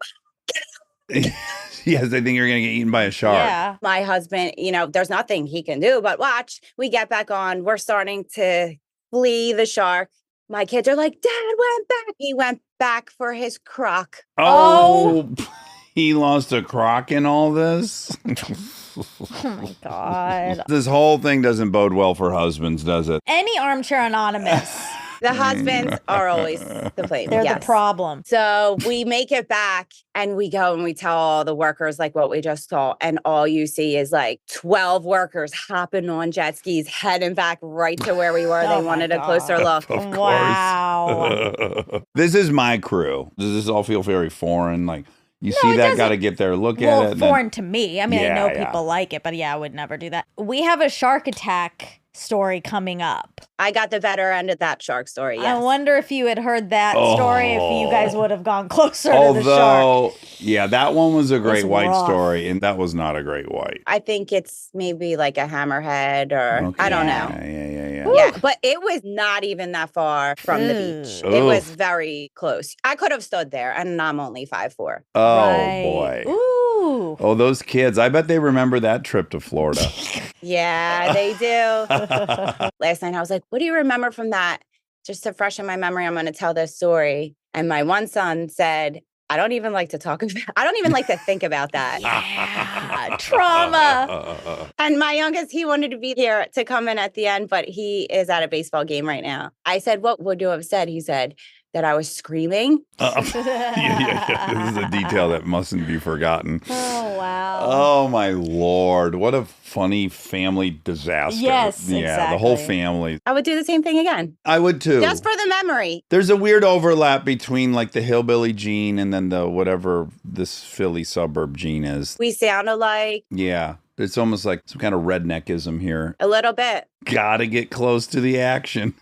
Yes, they think you're going to get eaten by a shark. Yeah. my husband, there's nothing he can do, but watch. We get back on. We're starting to flee the shark. My kids are like, Dad went back. He went back for his croc. Oh, he lost a croc in all this? Oh, my God. This whole thing doesn't bode well for husbands, does it? Any Armchair Anonymous. The husbands are always the blame. They're yes. the problem. So we make it back and we go and we tell all the workers like what we just saw. And all you see is like 12 workers hopping on jet skis, heading back right to where we were. Oh They my wanted a closer God. look. Of course. Wow. This is my crew. Does this all feel very foreign? Like, you No, see it that, doesn't. got to get there, look at it. Well, and then- foreign to me. I mean, I know Yeah, people like it, but yeah, I would never do that. We have a shark attack story coming up. I got the better end of that shark story. Yes. I wonder if you had heard that story, if you guys would have gone closer to the shark. Although, yeah, that one was a great It's white rough. story, and that was not a great white. I think it's maybe like a hammerhead or Okay. I don't Yeah. know. Yeah. Yeah, but it was not even that far from the beach. Ugh. It was Oof. very close. I could have stood there, and I'm only 5'4". Oh, Right. boy. Ooh. Oh, those kids. I bet they remember that trip to Florida. Yeah, they do. Last night I was like, what do you remember from that? Just to freshen my memory, I'm going to tell this story. And my one son said, I don't even like to I don't even like to think about that. Yeah. Trauma. And my youngest, he wanted to be here to come in at the end, but he is at a baseball game right now. I said, what would you have said? He said, that I was screaming. Yeah. This is a detail that mustn't be forgotten. Oh, wow. Oh, my Lord. What a funny family disaster. Yes, Yeah, the whole exactly. family. I would do the same thing again. I would too. Just for the memory. There's a weird overlap between like the hillbilly gene and then the whatever this Philly suburb gene is. We sound alike. Yeah. It's almost like some kind of redneckism here. A little bit. Gotta get close to the action.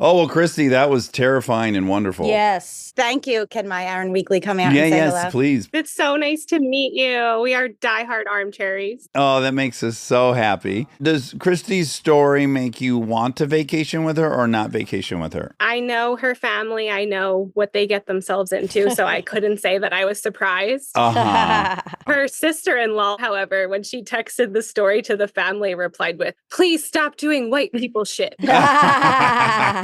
Oh, well, Christy, that was terrifying and wonderful. Yes. Thank you. Can my Aaron Weekly come out Yeah, and say yes, hello? please. It's so nice to meet you. We are diehard Armcherries. Oh, that makes us so happy. Does Christy's story make you want to vacation with her or not vacation with her? I know her family. I know what they get themselves into, so I couldn't say that I was surprised. Uh-huh. Her sister-in-law, however, when she texted the story to the family, replied with, "Please stop doing white people shit."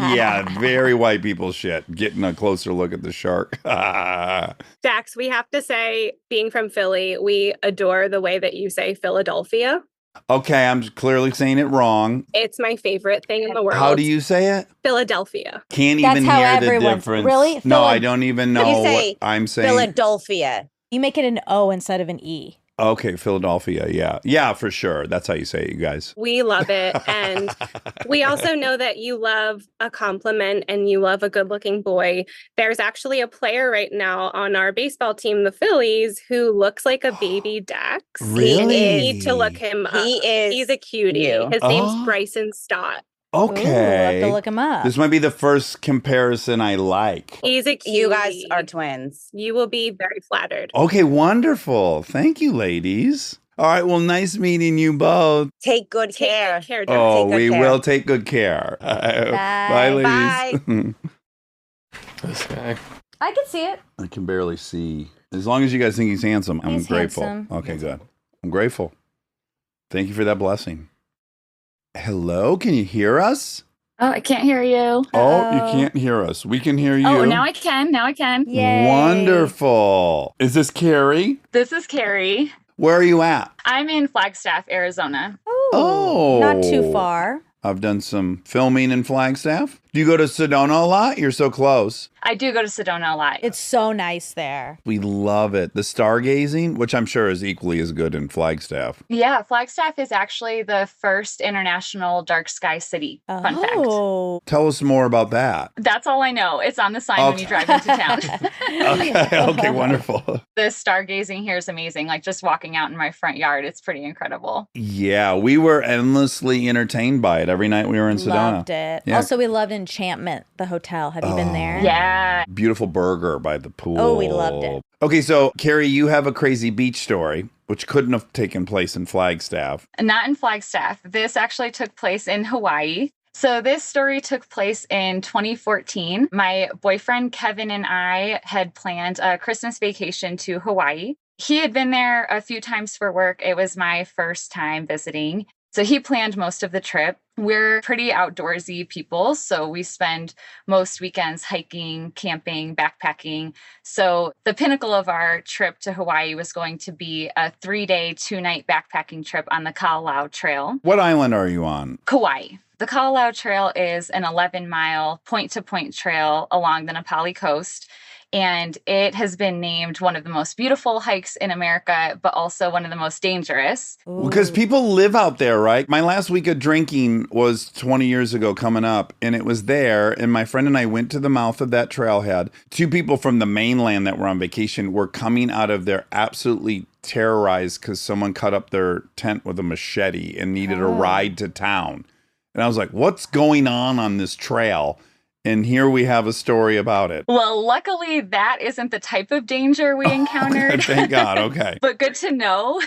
Yeah, very white people shit. Getting a closer look at the shark. Dax, we have to say, being from Philly, we adore the way that you say Philadelphia. Okay, I'm clearly saying it wrong. It's my favorite thing in the world. How do you say it? Philadelphia. Can't That's even how hear the everyone- difference. Really? No, I don't even know You say what I'm saying. Philadelphia. You make it an O instead of an E. Okay, Philadelphia. Yeah. Yeah, for sure. That's how you say it, you guys. We love it. And we also know that you love a compliment and you love a good looking boy. There's actually a player right now on our baseball team, the Phillies, who looks like a baby Dax. Really? You need to look him up. He's a cutie. you. His name's Oh. Bryson Stott. Okay. Ooh, we'll have to look him up. This might be the first comparison I like. He's a cutie. You guys are twins. You will be very flattered. Okay, wonderful. Thank you, ladies. All right, well, nice meeting you both. Take good care. Take care, Dax. Oh, Take good we care. will take good care. Bye, ladies. This guy. I can see it. I can barely see. As long as you guys think he's handsome, I'm He's grateful. handsome. Okay, good. I'm grateful. Thank you for that blessing. Hello, can you hear us? Oh, I can't hear you. Oh, you can't hear us. We can hear you. Oh, now I can. Now I can. Yay. Wonderful. Is this Carrie? This is Carrie. Where are you at? I'm in Flagstaff, Arizona. Oh. Not too far. I've done some filming in Flagstaff. Do you go to Sedona a lot? You're so close. I do go to Sedona a lot. It's so nice there. We love it. The stargazing, which I'm sure is equally as good in Flagstaff. Yeah, Flagstaff is actually the first international dark sky city. Fun fact. Oh. Tell us more about that. That's all I know. It's on the sign when you drive into town. Okay, wonderful. The stargazing here is amazing. Like just walking out in my front yard, it's pretty incredible. Yeah, we were endlessly entertained by it every night we were in Sedona. Loved it. Yeah. Also, we loved Enchantment, the hotel. Have you been there? Yeah. Beautiful burger by the pool. Oh, we loved it. Okay, so Carrie, you have a crazy beach story, which couldn't have taken place in Flagstaff. Not in Flagstaff. This actually took place in Hawaii. So this story took place in 2014. My boyfriend Kevin and I had planned a Christmas vacation to Hawaii. He had been there a few times for work. It was my first time visiting. So he planned most of the trip. We're pretty outdoorsy people, so we spend most weekends hiking, camping, backpacking. So the pinnacle of our trip to Hawaii was going to be a 3-day, 2-night backpacking trip on the Kalalau Trail. What island are you on? Kauai. The Kalalau Trail is an 11-mile point-to-point trail along the Nepali coast. And it has been named one of the most beautiful hikes in America, but also one of the most dangerous. Because people live out there, right? My last week of drinking was 20 years ago coming up, and it was there. And my friend and I went to the mouth of that trailhead. 2 people from the mainland that were on vacation were coming out of there absolutely terrorized because someone cut up their tent with a machete and needed a ride to town. And I was like, what's going on this trail? And here we have a story about it. Well, luckily, that isn't the type of danger we encountered. Thank God. Okay. But good to know.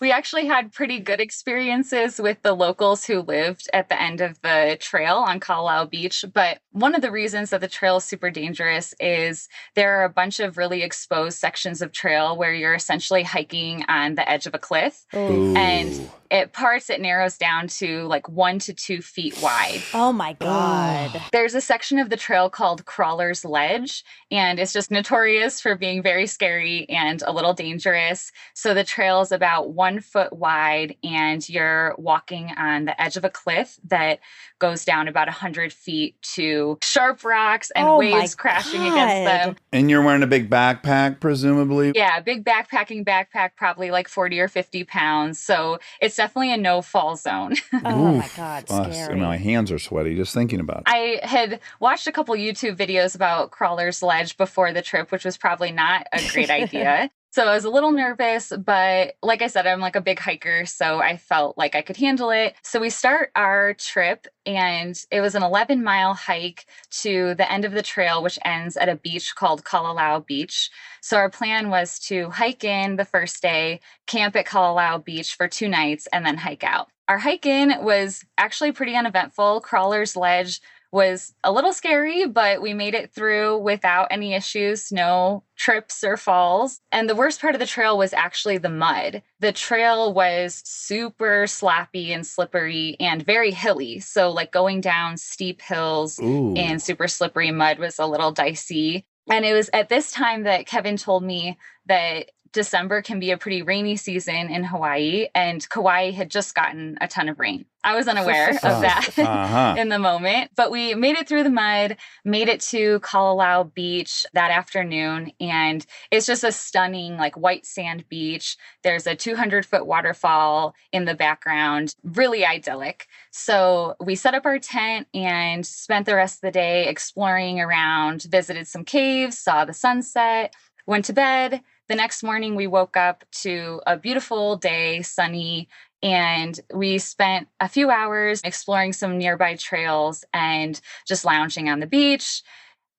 We actually had pretty good experiences with the locals who lived at the end of the trail on Kalalau Beach. But one of the reasons that the trail is super dangerous is there are a bunch of really exposed sections of trail where you're essentially hiking on the edge of a cliff. Ooh. And at parts, it narrows down to like 1 to 2 feet wide. Oh my God. There's a section of the trail called Crawler's Ledge, and it's just notorious for being very scary and a little dangerous. So the trail is about 1 foot wide, and you're walking on the edge of a cliff that goes down about 100 feet to to sharp rocks and Oh waves my crashing against them. God. And you're wearing a big backpack, presumably? Yeah, big backpacking backpack, probably like 40 or 50 pounds. So it's definitely a no fall zone. Oh my God, Us. scary. And my hands are sweaty just thinking about it. I had watched a couple YouTube videos about Crawler's Ledge before the trip, which was probably not a great idea. So I was a little nervous, but like I said, I'm like a big hiker, so I felt like I could handle it. So we start our trip, and it was an 11-mile hike to the end of the trail, which ends at a beach called Kalalau Beach. So our plan was to hike in the first day, camp at Kalalau Beach for 2 nights, and then hike out. Our hike in was actually pretty uneventful. Crawler's Ledge was a little scary, but we made it through without any issues, no trips or falls. And the worst part of the trail was actually the mud. The trail was super sloppy and slippery and very hilly. So like going down steep hills and super slippery mud was a little dicey. And it was at this time that Kevin told me that December can be a pretty rainy season in Hawaii, and Kauai had just gotten a ton of rain. I was unaware of that in the moment, but we made it through the mud, made it to Kalalau Beach that afternoon, and it's just a stunning like white sand beach. There's a 200-foot waterfall in the background, really idyllic. So we set up our tent and spent the rest of the day exploring around, visited some caves, saw the sunset, went to bed. The next morning, we woke up to a beautiful day, sunny, and we spent a few hours exploring some nearby trails and just lounging on the beach.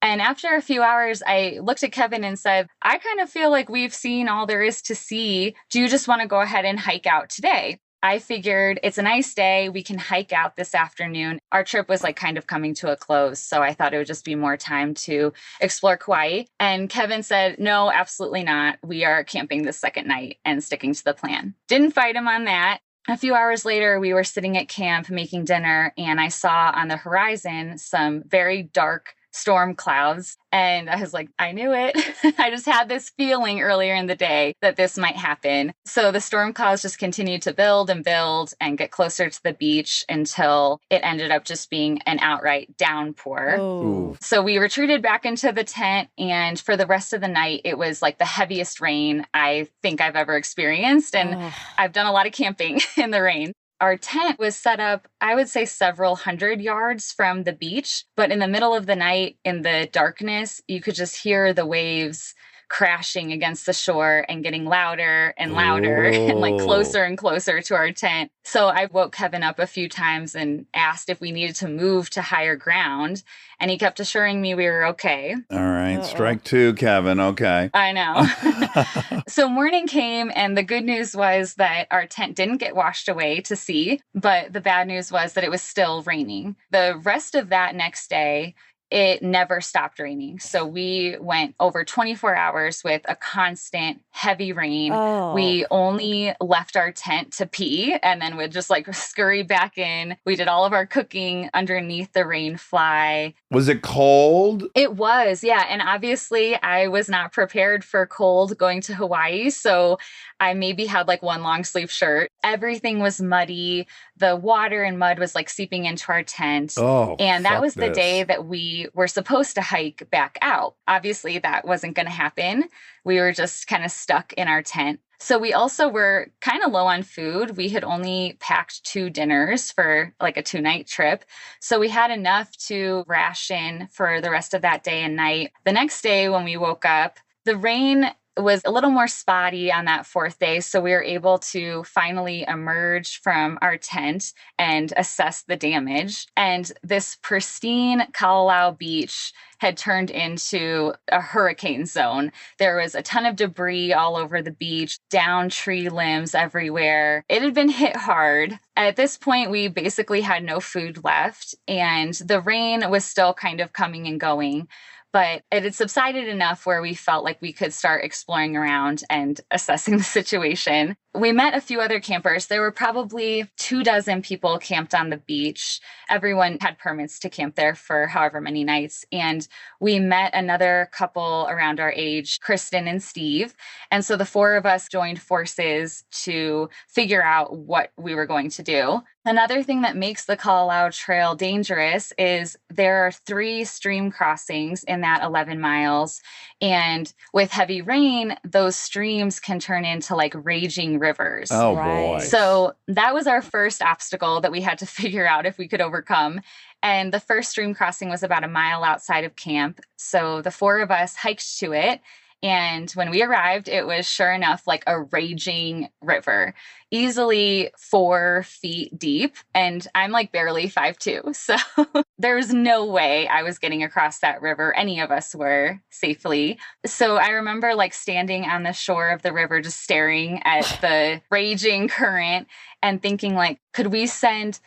And after a few hours, I looked at Kevin and said, I kind of feel like we've seen all there is to see. Do you just want to go ahead and hike out today? I figured it's a nice day. We can hike out this afternoon. Our trip was like kind of coming to a close. So I thought it would just be more time to explore Kauai. And Kevin said, no, absolutely not. We are camping the second night and sticking to the plan. Didn't fight him on that. A few hours later, we were sitting at camp making dinner, and I saw on the horizon some very dark storm clouds. And I was like, I knew it. I just had this feeling earlier in the day that this might happen. So the storm clouds just continued to build and get closer to the beach until it ended up just being an outright downpour. Oh. So we retreated back into the tent, and for the rest of the night, it was like the heaviest rain I think I've ever experienced. And I've done a lot of camping in the rain. Our tent was set up, I would say, several hundred yards from the beach, but in the middle of the night, in the darkness, you could just hear the waves crashing against the shore and getting louder and louder and like closer and closer to our tent. So I woke Kevin up a few times and asked if we needed to move to higher ground. And he kept assuring me we were okay. All right. Strike 2, Kevin. Okay. I know. So morning came, and the good news was that our tent didn't get washed away to sea, but the bad news was that it was still raining. The rest of that next day, it never stopped raining. So we went over 24 hours with a constant heavy rain. We only left our tent to pee and then would just like scurry back in. We did all of our cooking underneath the rain fly. Was it cold? It was, yeah. And obviously I was not prepared for cold going to Hawaii. So I maybe had like one long sleeve shirt. Everything was muddy. The water and mud was like seeping into our tent. And that was the day that we were supposed to hike back out. Obviously, that wasn't going to happen. We were just kind of stuck in our tent. So we also were kind of low on food. We had only packed 2 dinners for like a 2-night trip. So we had enough to ration for the rest of that day and night. The next day when we woke up, the rain was a little more spotty on that 4th day. So we were able to finally emerge from our tent and assess the damage. And this pristine Kalalau Beach had turned into a hurricane zone. There was a ton of debris all over the beach, down tree limbs everywhere. It had been hit hard. At this point, we basically had no food left, and the rain was still kind of coming and going. But it had subsided enough where we felt like we could start exploring around and assessing the situation. We met a few other campers. There were probably 24 people camped on the beach. Everyone had permits to camp there for however many nights. And we met another couple around our age, Kristen and Steve. And so the 4 of us joined forces to figure out what we were going to do. Another thing that makes the Kalawao Trail dangerous is there are 3 stream crossings in that 11 miles. And with heavy rain, those streams can turn into like raging rivers. Oh, boy. So that was our first obstacle that we had to figure out if we could overcome. And the first stream crossing was about a mile outside of camp. So the 4 of us hiked to it. And when we arrived, it was sure enough like a raging river, easily 4 feet deep. And I'm like barely 5'2". So there was no way I was getting across that river. Any of us were safely. So I remember like standing on the shore of the river, just staring at the raging current and thinking like, could we send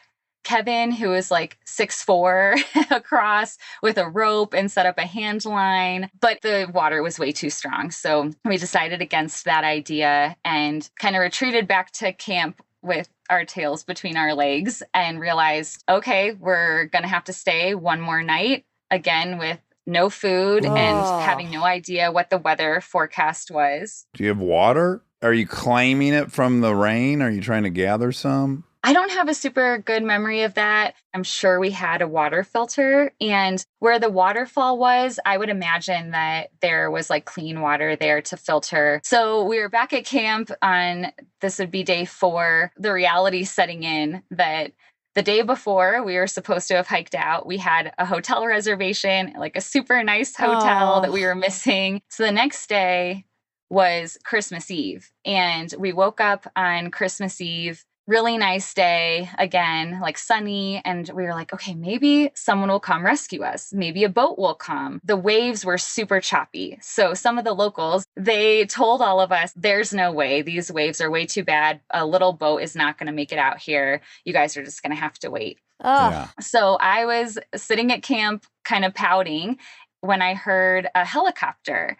Kevin, who is like 6'4", across with a rope and set up a hand line, but the water was way too strong. So we decided against that idea and kind of retreated back to camp with our tails between our legs and realized, okay, we're going to have to stay one more night, again with no food and having no idea what the weather forecast was. Do you have water? Are you claiming it from the rain? Are you trying to gather some? I don't have a super good memory of that. I'm sure we had a water filter, and where the waterfall was, I would imagine that there was like clean water there to filter. So we were back at camp on, this would be day 4, the reality setting in that the day before we were supposed to have hiked out, we had a hotel reservation, like a super nice hotel that we were missing. So the next day was Christmas Eve, and we woke up on Christmas Eve. Really nice day, again, like sunny. And we were like, okay, maybe someone will come rescue us. Maybe a boat will come. The waves were super choppy. So some of the locals, they told all of us, there's no way. These waves are way too bad. A little boat is not going to make it out here. You guys are just going to have to wait. Yeah. So I was sitting at camp kind of pouting when I heard a helicopter.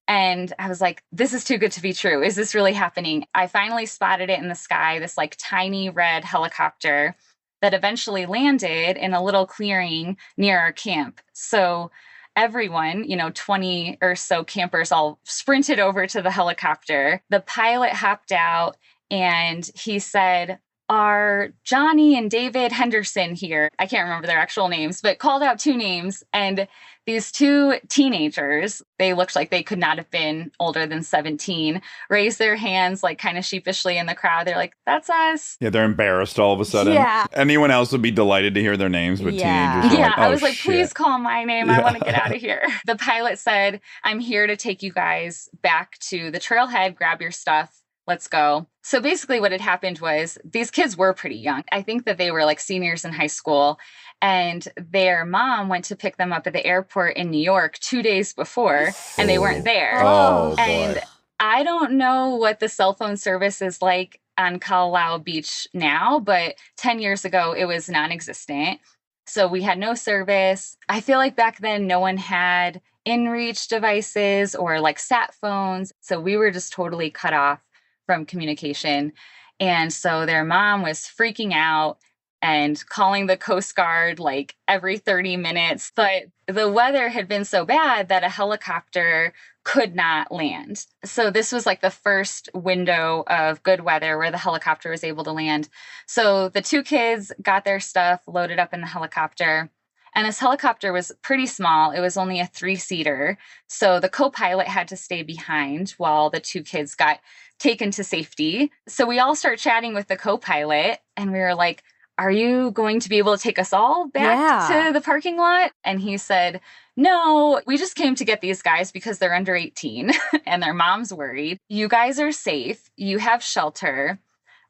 And I was like, this is too good to be true. Is this really happening? I finally spotted it in the sky, this like tiny red helicopter that eventually landed in a little clearing near our camp. So everyone, 20 or so campers all sprinted over to the helicopter. The pilot hopped out and he said, are Johnny and David Henderson here? I can't remember their actual names, but called out 2 names. And these 2 teenagers, they looked like they could not have been older than 17, raised their hands like kind of sheepishly in the crowd. They're like, that's us. Yeah, they're embarrassed all of a sudden. Yeah. Anyone else would be delighted to hear their names, but teenagers are Yeah, like, I was like, shit. please call my name. I want to get out of here. The pilot said, I'm here to take you guys back to the trailhead, grab your stuff. Let's go. So basically what had happened was these kids were pretty young. I think that they were like seniors in high school, and their mom went to pick them up at the airport in New York 2 days before, and they weren't there. And I don't know what the cell phone service is like on Kalawao Beach now, but 10 years ago, it was non-existent. So we had no service. I feel like back then, no one had in-reach devices or like sat phones. So we were just totally cut off from communication. And so their mom was freaking out and calling the Coast Guard like every 30 minutes. But the weather had been so bad that a helicopter could not land. So this was like the first window of good weather where the helicopter was able to land. So the 2 kids got their stuff loaded up in the helicopter. And this helicopter was pretty small. It was only a 3-seater. So the co-pilot had to stay behind while the 2 kids got taken to safety. So we all start chatting with the co-pilot, and we were like, are you going to be able to take us all back to the parking lot? And he said, no, we just came to get these guys because they're under 18 and their mom's worried. You guys are safe. You have shelter.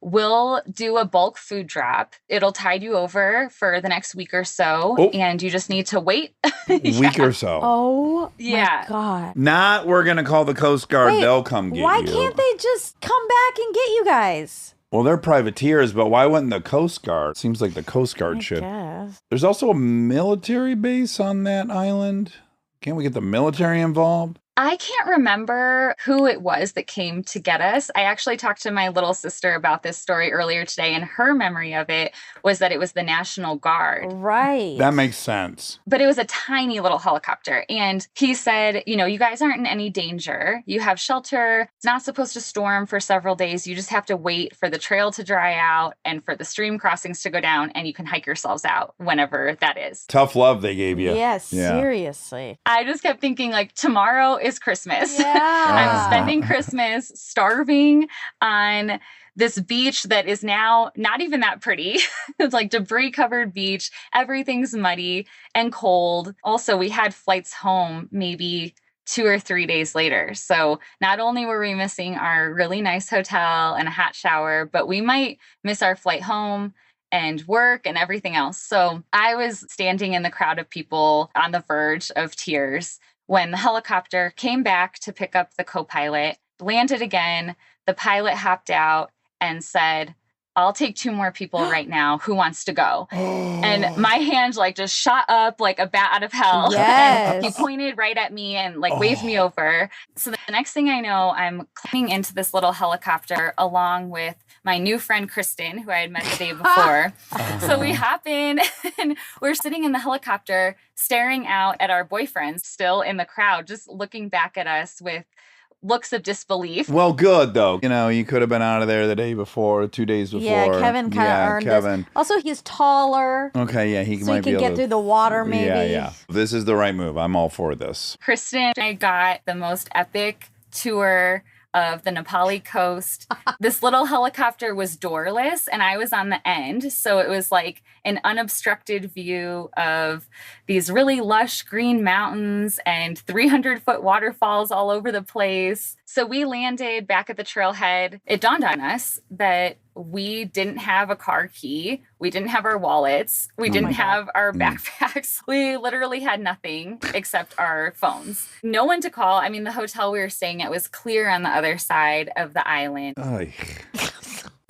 We'll do a bulk food drop. It'll tide you over for the next week or so. And you just need to wait. Week or so. Oh, yeah. my God. Not we're going to call the Coast Guard. Wait, they'll come get you. Why can't they just come back and get you guys? Well, they're privateers, but why wouldn't the Coast Guard? Seems like the Coast Guard should. Guess. There's also a military base on that island. Can't we get the military involved? I can't remember who it was that came to get us. I actually talked to my little sister about this story earlier today, and her memory of it was that it was the National Guard. Right. That makes sense. But it was a tiny little helicopter. And he said, you guys aren't in any danger. You have shelter. It's not supposed to storm for several days. You just have to wait for the trail to dry out and for the stream crossings to go down, and you can hike yourselves out whenever that is. Tough love they gave you. Yes, seriously. I just kept thinking, like, tomorrow is Christmas. Yeah. I'm spending Christmas starving on this beach that is now not even that pretty. It's like debris covered beach. Everything's muddy and cold. Also, we had flights home maybe 2 or 3 days later. So not only were we missing our really nice hotel and a hot shower, but we might miss our flight home and work and everything else. So I was standing in the crowd of people on the verge of tears when the helicopter came back to pick up the co-pilot, landed again. The pilot hopped out and said, I'll take 2 more people right now. Who wants to go? And my hand like just shot up like a bat out of hell. Yes. And he pointed right at me and like waved me over. So the next thing I know, I'm climbing into this little helicopter along with my new friend, Kristen, who I had met the day before. So we hop in and we're sitting in the helicopter staring out at our boyfriends still in the crowd, just looking back at us with looks of disbelief. Well, good though. You could have been out of there the day before, 2 days before. Yeah, Kevin kind of earned this. Also, he's taller. Okay, yeah, he so might he can get through the water maybe. Yeah. This is the right move. I'm all for this. Kristen and I got the most epic tour of the Nepali coast. This little helicopter was doorless and I was on the end. So it was like an unobstructed view of these really lush green mountains and 300-foot waterfalls all over the place. So we landed back at the trailhead. It dawned on us that we didn't have a car key. We didn't have our wallets. We didn't have our backpacks. We literally had nothing except our phones. No one to call. I mean, the hotel we were staying at was clear on the other side of the island.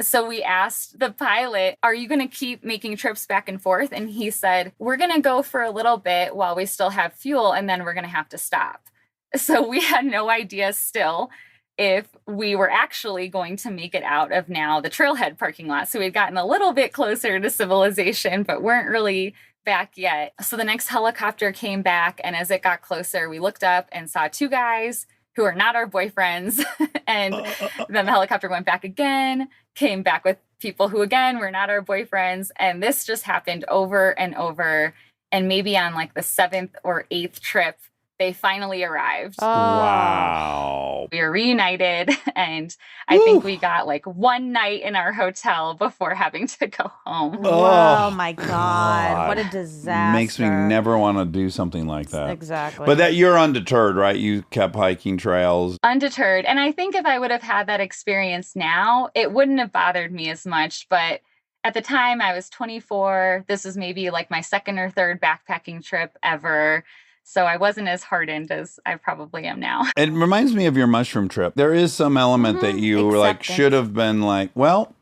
So we asked the pilot, are you going to keep making trips back and forth? And he said, we're going to go for a little bit while we still have fuel, and then we're going to have to stop. So we had no idea still if we were actually going to make it out of now the trailhead parking lot. So we'd gotten a little bit closer to civilization, but weren't really back yet. So the next helicopter came back, and as it got closer, we looked up and saw 2 guys who are not our boyfriends. And then the helicopter went back again, came back with people who, again, were not our boyfriends. And this just happened over and over. And maybe on like the 7th or 8th trip, they finally arrived. Wow. We were reunited, and I think we got like 1 night in our hotel before having to go home. Oh my God. What a disaster. Makes me never want to do something like that. Exactly. But that you're undeterred, right? You kept hiking trails. Undeterred. And I think if I would have had that experience now, it wouldn't have bothered me as much. But at the time, I was 24. This was maybe like my 2nd or 3rd backpacking trip ever. So I wasn't as hardened as I probably am now. It reminds me of your mushroom trip. There is some element that you were like, should have been like, well,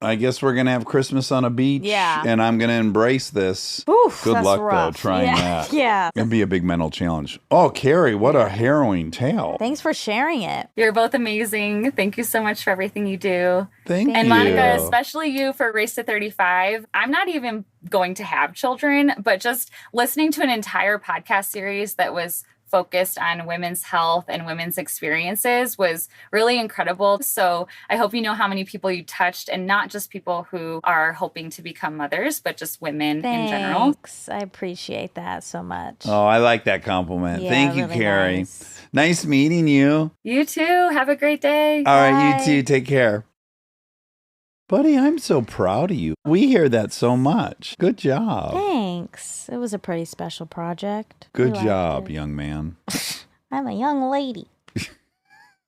I guess we're going to have Christmas on a beach. Yeah. And I'm going to embrace this. Oof, Good that's luck, rough. though, trying that. Yeah. It'd be a big mental challenge. Oh, Carrie, what a harrowing tale. Thanks for sharing it. You're both amazing. Thank you so much for everything you do. Thank you. And Monica, especially you for Race to 35. I'm not even going to have children, but just listening to an entire podcast series that was focused on women's health and women's experiences was really incredible. So I hope you know how many people you touched, and not just people who are hoping to become mothers, but just women in general. Thanks. I appreciate that so much. Oh, I like that compliment. Yeah, Thank you, really Carrie. Nice meeting you. You too. Have a great day. All right, you too. Take care. Buddy, I'm so proud of you. We hear that so much. Good job. Thanks. It was a pretty special project. Good job, young man. I'm a young lady.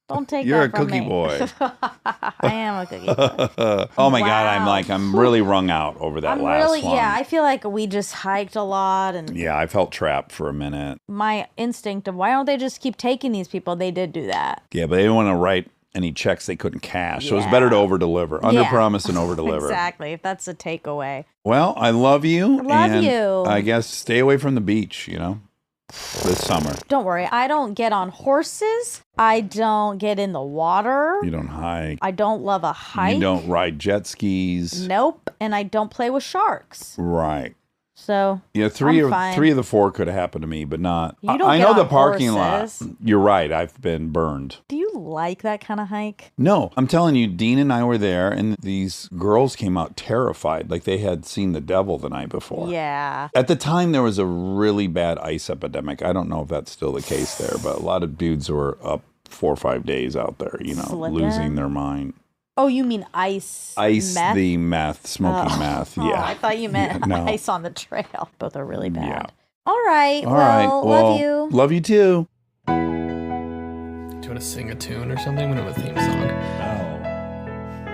Don't take You're that from a cookie me. boy. I am a cookie boy. Oh my God, I'm really wrung out over that last one. Yeah, I feel like we just hiked a lot, and Yeah, I felt trapped for a minute. my instinct of why don't they just keep taking these people? They did do that. Yeah, but they didn't want to write any checks they couldn't cash. So it's better to over-deliver. Under-promise and over-deliver. Exactly, if that's a takeaway. Well, I love you. I love and you. I guess stay away from the beach, you know? this summer? Don't worry. I don't get on horses. I don't get in the water. You don't hike. I don't love a hike. You don't ride jet skis. Nope. And I don't play with sharks. Right. So yeah, three of the four could have happened to me, but not. You don't I get know on the parking horses. lot. You're right. I've been burned. Do you like that kind of hike? No, I'm telling you, Dean and I were there, and these girls came out terrified, like they had seen the devil the night before. Yeah. At the time, there was a really bad ice epidemic. I don't know if that's still the case there, but a lot of dudes were up 4 or 5 days out there, Slipping? losing their mind. Oh, you mean ice? Meth? The meth, smoking meth. Yeah. I thought you meant no. ice on the trail. Both are really bad. Yeah. All right. All right. Love you. Love you too. Do you want to sing a tune or something? We don't have a theme song.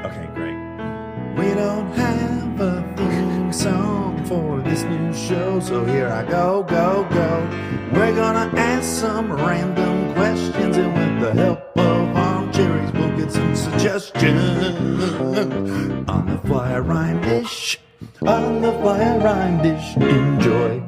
Oh. Okay, great. We don't have a theme song for this new show, so here I go. We're gonna ask some random questions, and with the help of Armcherries, we'll get some suggestions on the fly rhyme dish. Enjoy.